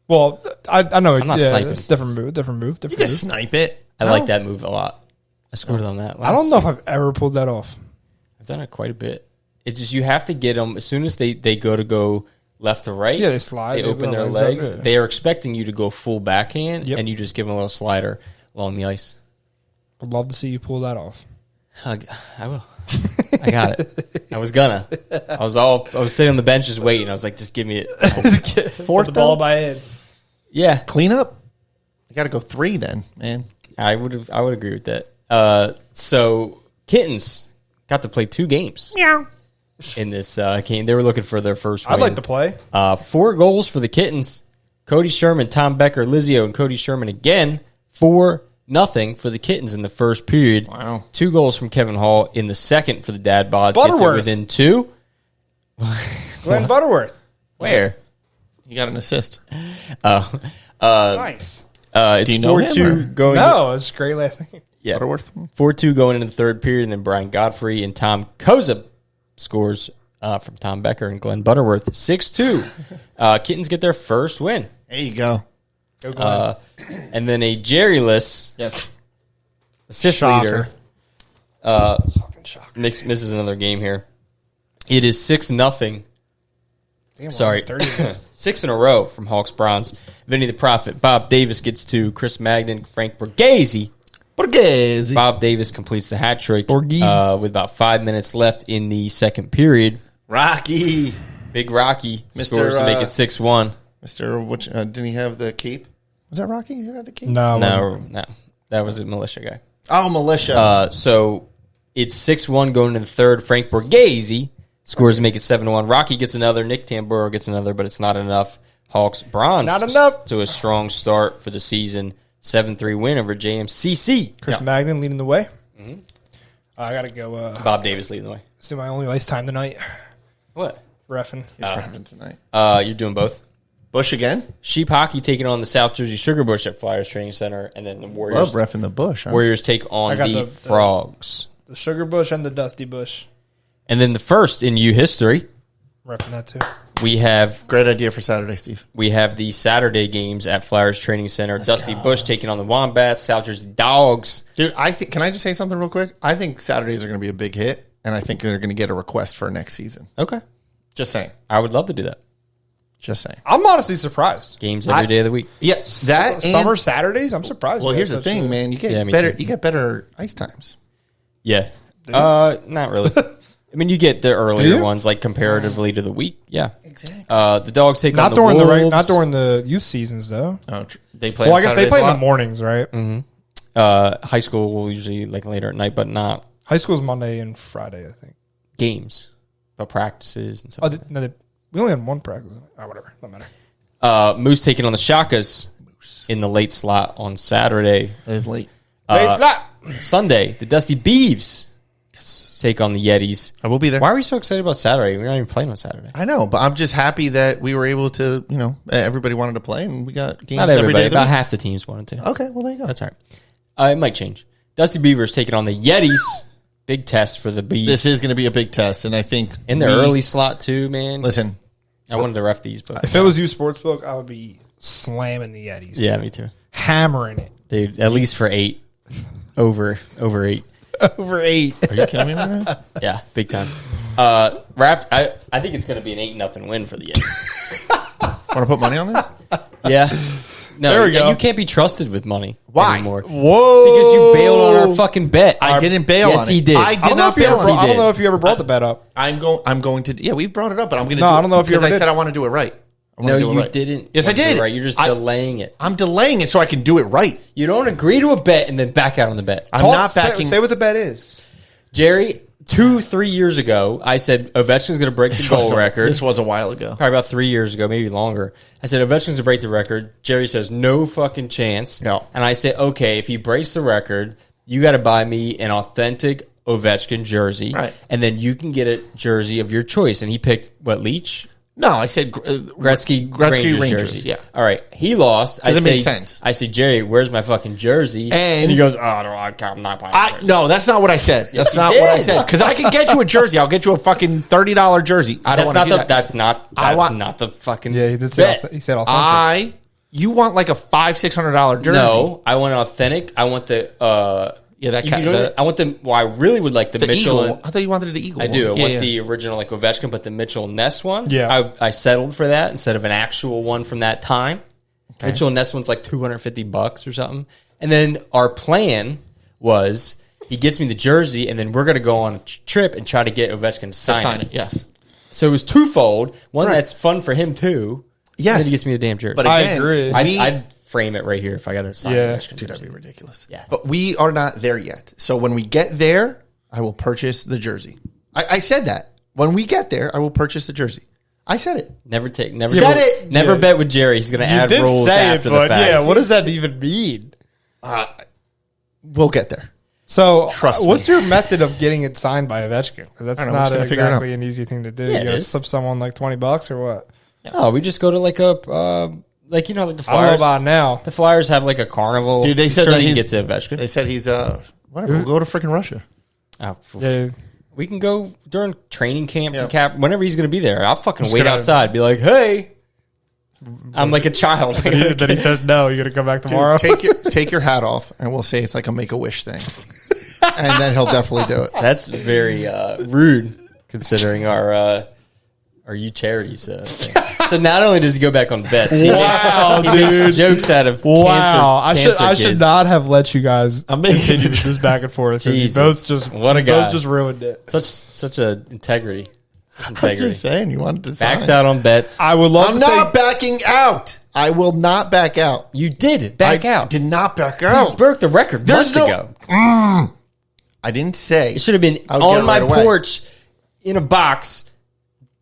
Well, I know. I'm not sniping. It's different move. You can snipe it. I like that move a lot. I scored on that. I don't know if I've ever pulled that off. I've done it quite a bit. It's just you have to get them as soon as they go left to right. Yeah, they slide. They open their legs. They are expecting you to go full backhand, and you just give them a little slider along the ice. Would love to see you pull that off. I will. I got it. I was gonna. I was sitting on the benches waiting. I was like, just give me it. Fourth the ball by hand. Yeah. Clean up. You got to go 3 then, man. I would agree with that. So Kittens got to play 2 games. Meow. In this game, they were looking for their first win. I'd like to play. 4 goals for the Kittens. Cody Sherman, Tom Becker, Lizio, and Cody Sherman again. 4-0 for the Kittens in the first period. Wow. 2 goals from Kevin Hall in the second for the Dad Bods. Butterworth. Within 2. Glenn Butterworth. Where? You got an assist. Nice. It's Do you know 4-2 going. No, it's a great last name. Yeah. Butterworth. 4-2 going into the third period, and then Brian Godfrey and Tom Koza scores from Tom Becker and Glenn Butterworth. 6-2. Kittens get their first win. There you go. And then a Jerry-less assist Shocker. leader misses another game here. It is 6-0. Sorry, 6 in a row from Hawks Bronze. Vinny the Prophet. Bob Davis gets 2. Chris Magnan, Frank Borghese. Bob Davis completes the hat trick with about 5 minutes left in the second period. Rocky. Big Rocky scores to make it 6-1. Didn't he have the cape? Was that Rocky? He had the cape? No. That was a militia guy. Oh, militia. So it's 6-1 going into the third. Frank Borghese scores to make it 7-1. Rocky gets another. Nick Tamburo gets another, but it's not enough. Hawks Bronze. Not enough. To a strong start for the season. 7-3 win over JMCC. Chris Magnan leading the way. Mm-hmm. I got to go. Bob Davis leading the way. It's my only ice time tonight. What? Reffing. He's reffing tonight. You're doing both? Bush again? Sheep Hockey taking on the South Jersey Sugar Bush at Flyers Training Center, and then the Warriors. Love reffing the Bush. Huh? Warriors take on the Frogs. The Sugar Bush and the Dusty Bush. And then the first in U history. Reffing that too. We have Great idea for Saturday, Steve. We have the Saturday games at Flyers Training Center. Dusty Bush taking on the Wombats, South Jersey Dogs. Dude, can I just say something real quick? I think Saturdays are going to be a big hit, and I think they're going to get a request for next season. Okay. Just saying. I would love to do that. Just saying. I'm honestly surprised. Games every day of the week. Yeah, that Summer Saturdays. I'm surprised. Well, by here's that the thing, shit. man. You get Yeah, me better. too. You get better ice times. Yeah. Not really. I mean, you get the earlier you? ones, like comparatively to the week. Yeah. Exactly. The Dogs take Not on the during Wolves. not during the youth seasons though. Oh, they play. Well, on I guess they Saturdays play a in the lot? mornings, right? High school will usually like later at night, but not High school's Monday and Friday, I think. games, but practices and stuff. Oh, like that. no, we only had one practice. Oh, whatever, don't matter. Moose taking on the Shakas in the late slot on Saturday. It is late. Sunday, the Dusty Beeves take on the Yetis. I will be there. Why are we so excited about Saturday? We're not even playing on Saturday. I know, but I'm just happy that we were able to. Everybody wanted to play, and we got games Not every everybody. day. of the About week. half the teams wanted to. Okay, well there you go. That's all right. It might change. Dusty Beavers taking on the Yetis. Big test for the Bees. This is going to be a big test, and I think in their early slot too, man. Listen, I wanted to ref these, but If it was you, Sportsbook, I would be slamming the Yetis. yeah, me too, Hammering it. dude. At least for 8, over 8. Over 8. are you kidding me right now? Yeah, big time. I think it's going to be an 8-0 win for the Yetis. Want to put money on this? Yeah. No, There we go. you can't be trusted with money Why? anymore. Whoa. Because you bailed on our fucking bet. I didn't bail yes, on it. he did. I did not bail on it. I don't know if you ever brought the bet up. I'm going to. Yeah, we've brought it up, but I'm going to. No, I don't know if you because ever I did. said I want to do it right. I wanna No, do it you right. didn't. Yes, I want to do it did. Right, you're just I- delaying it. I'm delaying it so I can do it right. You don't agree to a bet and then back out on the bet. I'm not backing. Say what the bet is. Jerry, 2-3 years ago, I said Ovechkin's going to break the goal record. This was a while ago. Probably about 3 years ago, maybe longer. I said Ovechkin's going to break the record. Jerry says no fucking chance. Yeah. And I say, okay, if he breaks the record, you got to buy me an authentic Ovechkin jersey, Right. And then you can get a jersey of your choice. And he picked what, Leach? No, I said Gretzky Rangers jersey. Yeah. All right. He lost. Doesn't make sense. I say, Jerry, where's my fucking jersey? And- he goes, oh, no, I'm not buying a jersey. No, that's not what I said. That's you not what I did. said. Because I can get you a jersey. I'll get you a fucking $30 jersey. I don't That's want not to do that. That's not the fucking Yeah, he did say bet. he said authentic. You want like a $500-$600 jersey? No, I want an authentic. I want the I want the. Well, I really would like the Mitchell. Eagle. And, I thought you wanted the Eagle. I do. I one. want Yeah, the original like Ovechkin, but the Mitchell Ness one. Yeah. I settled for that instead of an actual one from that time. Okay. Mitchell Ness one's like $250 or something. And then our plan was he gets me the jersey, and then we're gonna go on a trip and try to get Ovechkin to sign it. Yes. So it was twofold. One Right. that's fun for him too. Yes. And then he gets me the damn jersey. But I again, agree. I'd frame it right here if I got to sign Yeah. Ovechkin. Dude, that'd be ridiculous. Yeah. But we are not there yet. So when we get there, I will purchase the jersey. I said that. When we get there, I will purchase the jersey. I said it. Never Said it! Never bet with Jerry. He's going to add rules after the fact. yeah, what does that even mean? We'll get there. So, Trust what's me. your method of getting it signed by Ovechkin? Because that's I don't know, we're not just gonna figure it out. exactly an easy thing to do. Yeah, You it gotta is. slip someone like $20 or what? No, we just go to like a like the I don't know Flyers. about now. The Flyers have like a carnival. Dude, they said sure that you can he's- get to Ovechkin. They said he's whatever. We'll go to freaking Russia. Oh, Yeah, we can go during training camp Yeah. for Cap whenever he's going to be there. I'll fucking Just wait gonna- outside. Be like, hey, I'm like a child. then he says no. You got to come back tomorrow. Dude, take your hat off, and we'll say it's like a Make-A-Wish thing. And then he'll definitely do it. That's very rude considering our you charities thing. So not only does he go back on bets, he Wow, makes dude. jokes out of Wow, cancer I should kids. not have let you guys making- continue this back and forth. 'Cause You Jesus, both just what a you guy. both just ruined it. Such a integrity. Such I'm integrity. just saying, you wanted to Backs sign. out on bets. I would love I'm to not say backing out. I will not back out. You did back I out. did not back You out. broke the record There's months no- ago. I didn't say. It should have been I would get on it my right away. porch in a box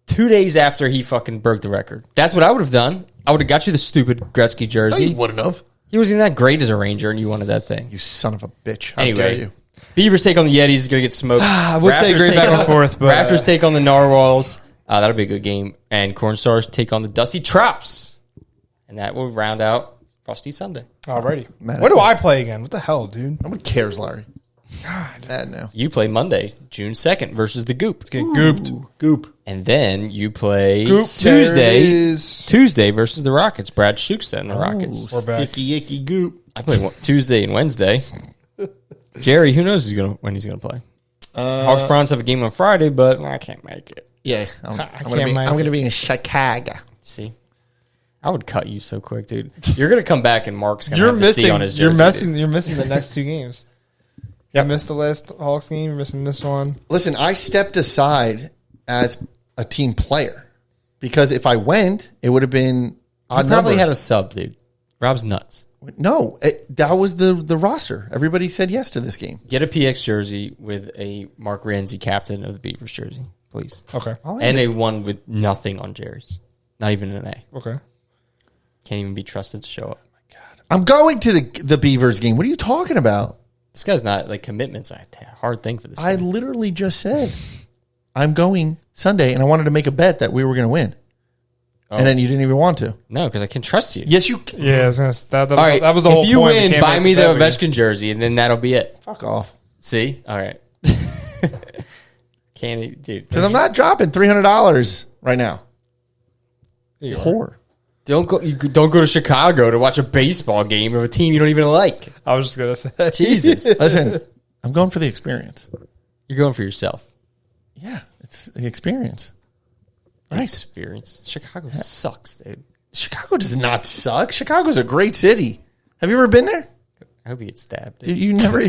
2 days after he fucking broke the record. That's what I would have done. I would have got you the stupid Gretzky No, jersey. you wouldn't have. He wasn't even that great as a Ranger, and you wanted that thing. You son of a bitch. How dare Anyway, you? Beavers take on the Yetis is going to get smoked. I would say Raptors great take back on- and forth, but Raptors take on the Narwhals. That'll be a good game. And Corn Stars take on the Dusty Trops. And that will round out Frosty Sunday. alrighty. Man, What do I play again? What the hell, dude? Nobody cares, Larry. God. Bad now. You play Monday, June 2nd versus the Goop. Get gooped. Goop. And then you play Goop. There it is. Tuesday versus the Rockets. Brad Shukes and the Rockets. We're back. Sticky icky goop. I play Tuesday and Wednesday. Jerry, who knows when he's going to play? Hawks Browns have a game on Friday, but I can't make it. Yeah, I'm can't make gonna be in Chicago. See, I would cut you so quick, dude. You're going to come back and Mark's going to You're have the C missing. on his jersey. You're missing the next 2 games. Yep. You missed the last Hawks game. You're missing this one. Listen, I stepped aside as a team player because if I went, it would have been odd I probably number. had a sub, dude. Rob's nuts. No, that was the roster. Everybody said yes to this game. Get a PX jersey with a Mark Ramsey captain of the Beavers jersey, please. Okay. And a one with nothing on Jerry's. Not even an A. Okay. Can't even be trusted to show up. I'm going to the Beavers game. What are you talking about? This guy's not like commitments. A hard thing for this. I guy. literally just said I'm going Sunday, and I wanted to make a bet that we were going to win. And then you didn't even want to. No, because I can trust you. Yes, you. Yeah, I was gonna, that All right. that was the whole if you point. win, can't buy make me the bet with you. Ovechkin jersey, and then that'll be it. Fuck off. See? All right. Can't, dude. Because I'm not dropping $300 right now. You are. Whore. Don't go to Chicago to watch a baseball game of a team you don't even like. I was just gonna say. Jesus. Listen, I'm going for the experience. You're going for yourself. Yeah, it's the experience. Right. Experience. Chicago sucks, dude. Chicago does not suck. Chicago's a great city. Have you ever been there? I hope you get stabbed, dude. Dude, you never.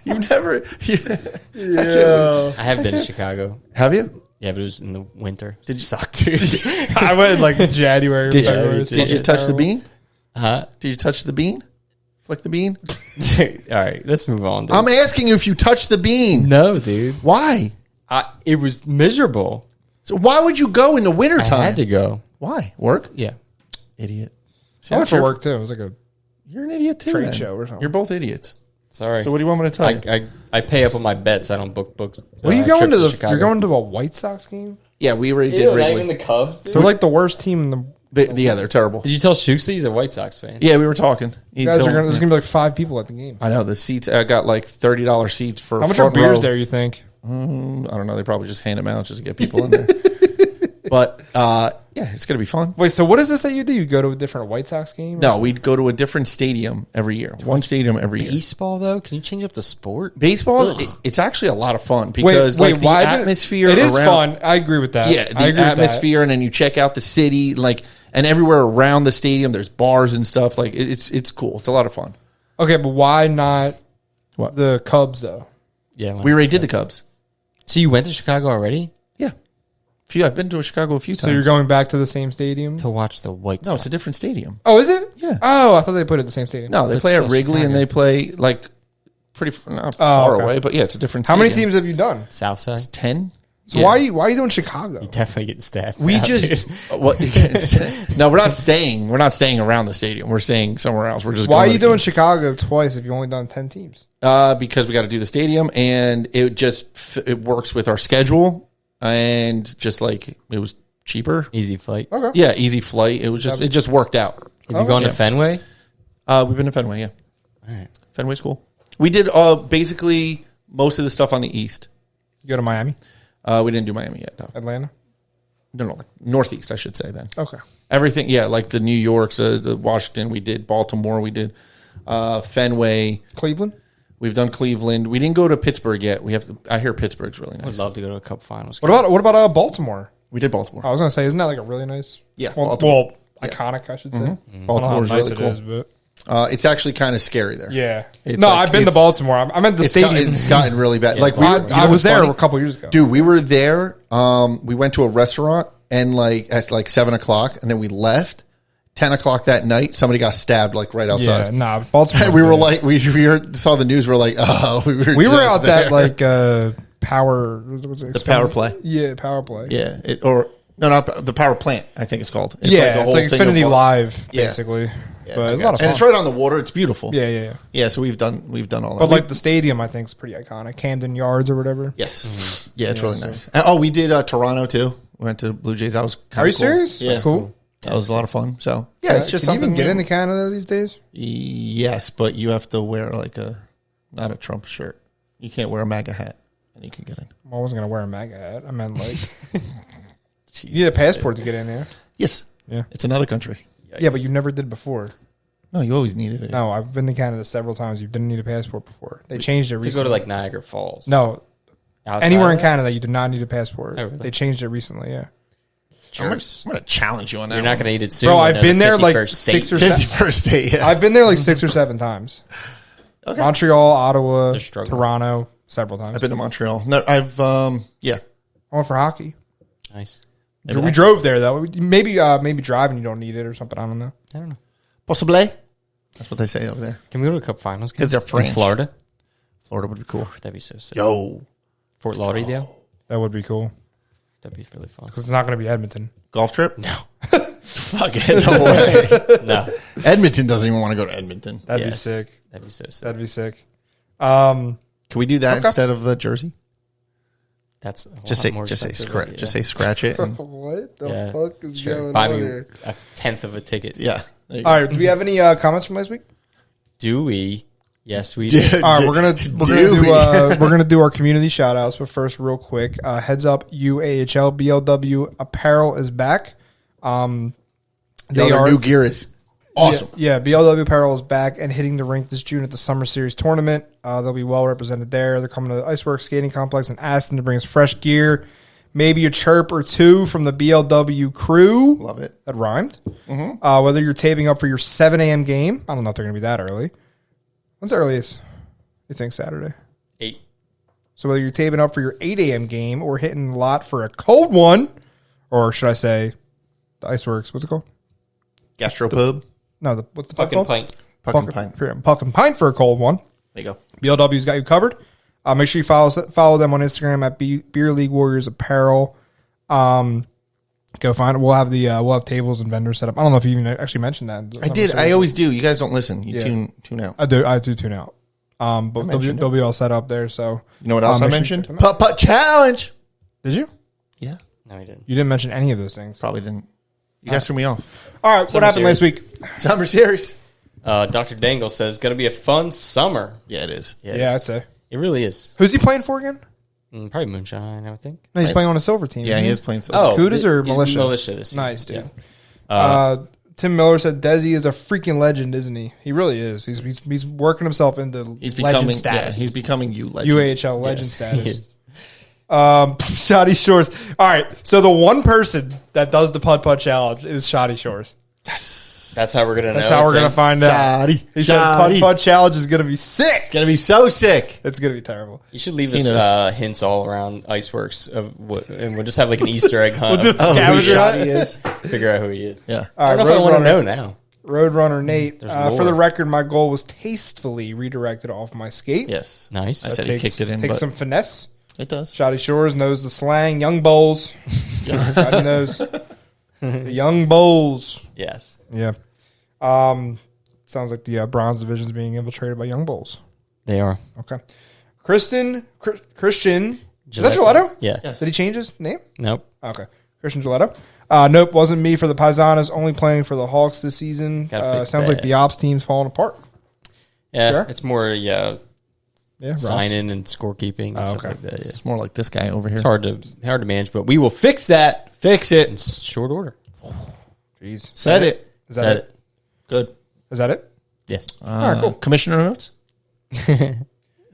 You've never. I have been to Chicago. Have you? Yeah, but it was in the winter. It sucked, dude. I went in like January. Did February, you? so Did you it's touch the terrible. bean? Huh? Did you touch the bean? Flick the bean? All right, let's move on, dude. I'm asking you if you touched the bean. No, dude. Why? It was miserable. So why would you go in the I wintertime? had to go. Why? Work? Yeah. Idiot. See, I went for you're- work too. It was like a You're an idiot too. Trade then. show or something. You're both idiots. Sorry. So what do you want me to tell you? I pay up on my bets. I don't book books. What are you going to? Chicago. You're going to a White Sox game? Yeah, we already did Ew, not Wrigley. even the Cubs, dude? They're like the worst team in the. Yeah, they're terrible. Did you tell Shooks he's a White Sox fan? Yeah, we were talking. You guys are gonna, there's gonna be like 5 people at the game. I know the seats. I got like $30 seats for. How much are front beers row. there? You think? I don't know. They probably just hand them out just to get people in there. But yeah, it's gonna be fun. Wait, so what is this that you do? You go to a different White Sox game? No, we'd go to a different stadium every year. One stadium every year. Baseball, though? Can you change up the sport? Baseball, it's actually a lot of fun because wait, like the why did- atmosphere. It is around, fun. I agree with that. Yeah, I the agree with that. atmosphere, and then you check out the city, like, and everywhere around the stadium, there's bars and stuff. Like, it's cool. It's a lot of fun. Okay, but why not What? the Cubs though? Yeah. We already did the Cubs. So you went to Chicago already Yeah, I've been to Chicago a few So you're times. going back to the same stadium? to watch the White Sox? No, it's a different stadium. Oh, is it? Yeah. Oh, I thought they put it in the same stadium. No, they But play at still Wrigley and Chicago. they play like pretty not Oh, far okay. away, but yeah, it's a different. How many stadium. teams have you done? Southside. 10. So Yeah. why are you doing Chicago? Definitely getting staffed. We now, dude. just what? No, we're not staying. We're not staying around the stadium. We're staying somewhere else. We're just. Why are going you to the doing Chicago twice if you've only done 10 teams? game. Because we got to do the stadium, and it works with our schedule, and just like it was cheaper. Easy flight. Okay. Yeah, easy flight. It just worked out. Have you gone yeah. to Fenway? We've been to Fenway. Yeah, All right. Fenway's cool. We did basically most of the stuff on the east. You go to Miami, We didn't do Miami yet. No, Atlanta? no, northeast. I should say then. Okay. Everything, yeah, like the New Yorks, the Washington. We did Baltimore. We did Fenway. Cleveland? We've done Cleveland. We didn't go to Pittsburgh yet. We have. I hear Pittsburgh's really I'd nice. love to go to a Cup Finals. What about Baltimore? We did Baltimore. I was going to say, isn't that like a really nice? Yeah, Well, Baltimore. iconic, I should say. I don't know how Baltimore's nice really it cool. is, but It's actually kind of scary there. yeah. It's No, like- I've been to it's- Baltimore. I meant the stadium. It's gotten really bad. Like we, I, were, you know I was what's there funny? a couple years ago. Dude, we were there. We went to a restaurant and like at like 7:00, and then we left. 10:00 that night, somebody got stabbed like right Yeah, outside. nah, Baltimore. And we were like, we saw the news. We're like, oh, we were we were just out there. that like power. The power play? Yeah, power play. yeah, not the power plant. I think it's called. It's Yeah, a it's whole like thing Infinity of- Live, Yeah. basically. Yeah, but it's a lot of fun. and it's right on the water. It's beautiful. Yeah. Yeah, so we've done all that. But like the stadium, I think is pretty iconic. Camden Yards or whatever. Yes, yeah, it's really nice. And, we did Toronto too. We went to Blue Jays. That was kind Are of you serious? Yeah, That's cool. That was a lot of fun. So yeah, it's just Can you something. even get new. into Canada these days? Yes, but you have to wear like a not a Trump shirt. You can't wear a MAGA hat, and you can get in. Well, I wasn't going to wear a MAGA hat. I meant, like, you need a passport to get in there. Yes. Yeah. It's another country. Yikes. Yeah, but you never did before. No, you always needed it. No, I've been to Canada several times. You didn't need a passport before. They changed it recently. To go to like Niagara Falls. No, Outside anywhere in of that? Canada, you did not need a passport. Oh, really? They changed it recently, yeah. I'm going to challenge you on that. You're not going to eat it soon. Bro, when I've they're been the there like 51st 6 or state. 51st state, yeah. I've been there like 6 or 7 times. Okay. Montreal, Ottawa, They're struggling. Toronto, several times. I've been to Montreal. No, yeah. I went for hockey. Nice. We drove there though. Maybe driving you don't need it or something. I don't know. I don't know. Possibly. That's what they say over there. Can we go to a Cup Finals? 'Cause they're In French. Florida? Florida would be cool. That'd be so sick. Yo. Fort Lauderdale? That would be cool That'd be really fun. because it's not going to be Edmonton. Golf trip? No. Fuck it. No way. No. Edmonton doesn't even want to go to Edmonton. That'd be Yes. sick. That'd be so sick. That'd be sick. Can we do that Okay. instead of the jersey? That's a Just lot say, more just say, expensive, yeah. just say, scratch it. And, What the Yeah. fuck is Sure. going Buy on me here? a 10th of a ticket. yeah. There you go. All right. Do we have any comments from last week? Do we? Yes, we Dude. do. All right, Do- we're gonna do we? we're gonna do our community shout outs, but first, real quick, heads up, UAHL BLW apparel is back. Yo, their new gear is awesome. Yeah, BLW apparel is back and hitting the rink this June at the Summer Series tournament. They'll be well represented there. They're coming to the Iceworks Skating Complex in Aston to bring us fresh gear, maybe a chirp or two from the BLW crew. Love it. That rhymed. Whether you're taping up for your 7 a.m. game, I don't know if they're going to be that early. When's the earliest? You think Saturday? 8. So whether you're taping up for your 8 a.m. game or hitting the lot for a cold one, or should I say the Iceworks, what's it called? Gastropub. No, what's the Puck pub and called? pint. Puck and pint. Puck and pint for a cold one. There you go. BLW's got you covered. Make sure you follow them on Instagram at Beer League Warriors Apparel. Go find it. We'll have tables and vendors set up. I don't know if you even actually mentioned that. I did. I always do. You guys don't listen. You Yeah. tune out. I do tune out. But they'll be all set up there. So You know what else I make sure you mentioned? check them out. Putt challenge. Did you? Yeah. No, he didn't. You didn't mention any of those things. Probably didn't. You guys threw me off. All right. What Summer happened last series. week? Summer series. Dr. Dangle says, going to be a fun summer. Yeah, it is. it Yeah, is. I'd say. It really is. Who's he playing for again? Probably Moonshine, I would think. No, he's playing on a silver team. Yeah, isn't he is playing. Oh, Cudas or he's Militia? Militia this season. Nice, dude. Yeah. Tim Miller said Desi is a freaking legend, isn't he? He really is. He's working himself into He's legend becoming. status. Yeah, he's becoming legend. UAHL legend He status. is. Shoddy Shores. All right, so the one person that does the putt challenge is Shoddy Shores. That's how we're going to know. That's how we're gonna find out. Shoddy. He said putt challenge is gonna be sick. It's gonna be so sick. It's gonna be terrible. You should leave He us knows. hints all around Iceworks, of what, and we'll just have like an Easter egg hunt. We'll do Oh, who Scavenger hunt. Shoddy is? Figure out who he is. Yeah. I don't know if I want to know now. Roadrunner Nate. There's For the more. record, my goal was tastefully redirected off my skate. Yes. Nice. I said he kicked it in, Takes but some finesse. it does. Shoddy Shores knows the slang. Young Bowls. Everybody knows. The Young Bowls. Yes. Yeah. Sounds like the bronze division is being infiltrated by Young Bulls. They are. Okay. Christian. Is that Gelato? Yeah. Yes. Did he change his name? Nope. Okay. Christian Gelato. Nope, wasn't me for the Paisanas. Only playing for the Hawks this season. Gotta fix Sounds that. like the ops team's falling apart. Yeah. Sure. It's more, Yeah. Ross. signing and scorekeeping and stuff okay. like that. Yeah. It's more like this guy over here. It's hard to manage, but we will fix that. Fix it in short order. Jeez. Said it. Is that Said it? Good. Is that it? Yes. All right, cool. Commissioner notes.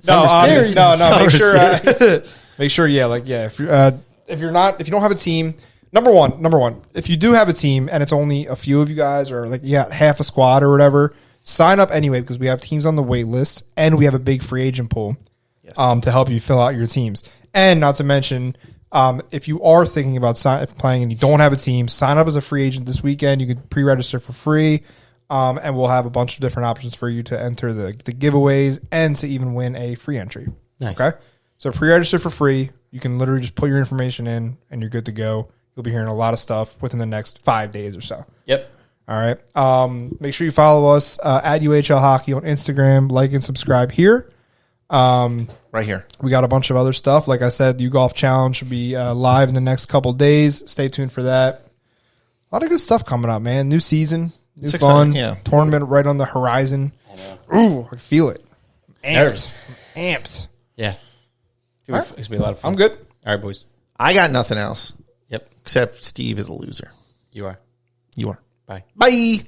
No, series. no. Summer Make sure, make sure. Yeah, like yeah. If you don't have a team, number one, if you do have a team and it's only a few of you guys or like you got half a squad or whatever, sign up anyway because we have teams on the wait list and we have a big free agent pool, to help you fill out your teams. And not to mention, if you are thinking about playing and you don't have a team, sign up as a free agent this weekend. You can pre-register for free. And we'll have a bunch of different options for you to enter the giveaways and to even win a free entry. Nice. Okay? So pre-register for free. You can literally just put your information in and you're good to go. You'll be hearing a lot of stuff within the next 5 days or so. Yep. All right. Make sure you follow us at UHL Hockey on Instagram. Like and subscribe here. Right here. We got a bunch of other stuff. Like I said, the U-Golf Challenge should be live in the next couple days. Stay tuned for that. A lot of good stuff coming up, man. New season. New It's fun. exciting, yeah. Tournament right on the horizon. Ooh, I can feel it. Amps. Amps. Yeah. It's going to be a lot of fun. I'm good. All right, boys. I got nothing else. Yep. Except Steve is a loser. You are. You are. Bye. Bye.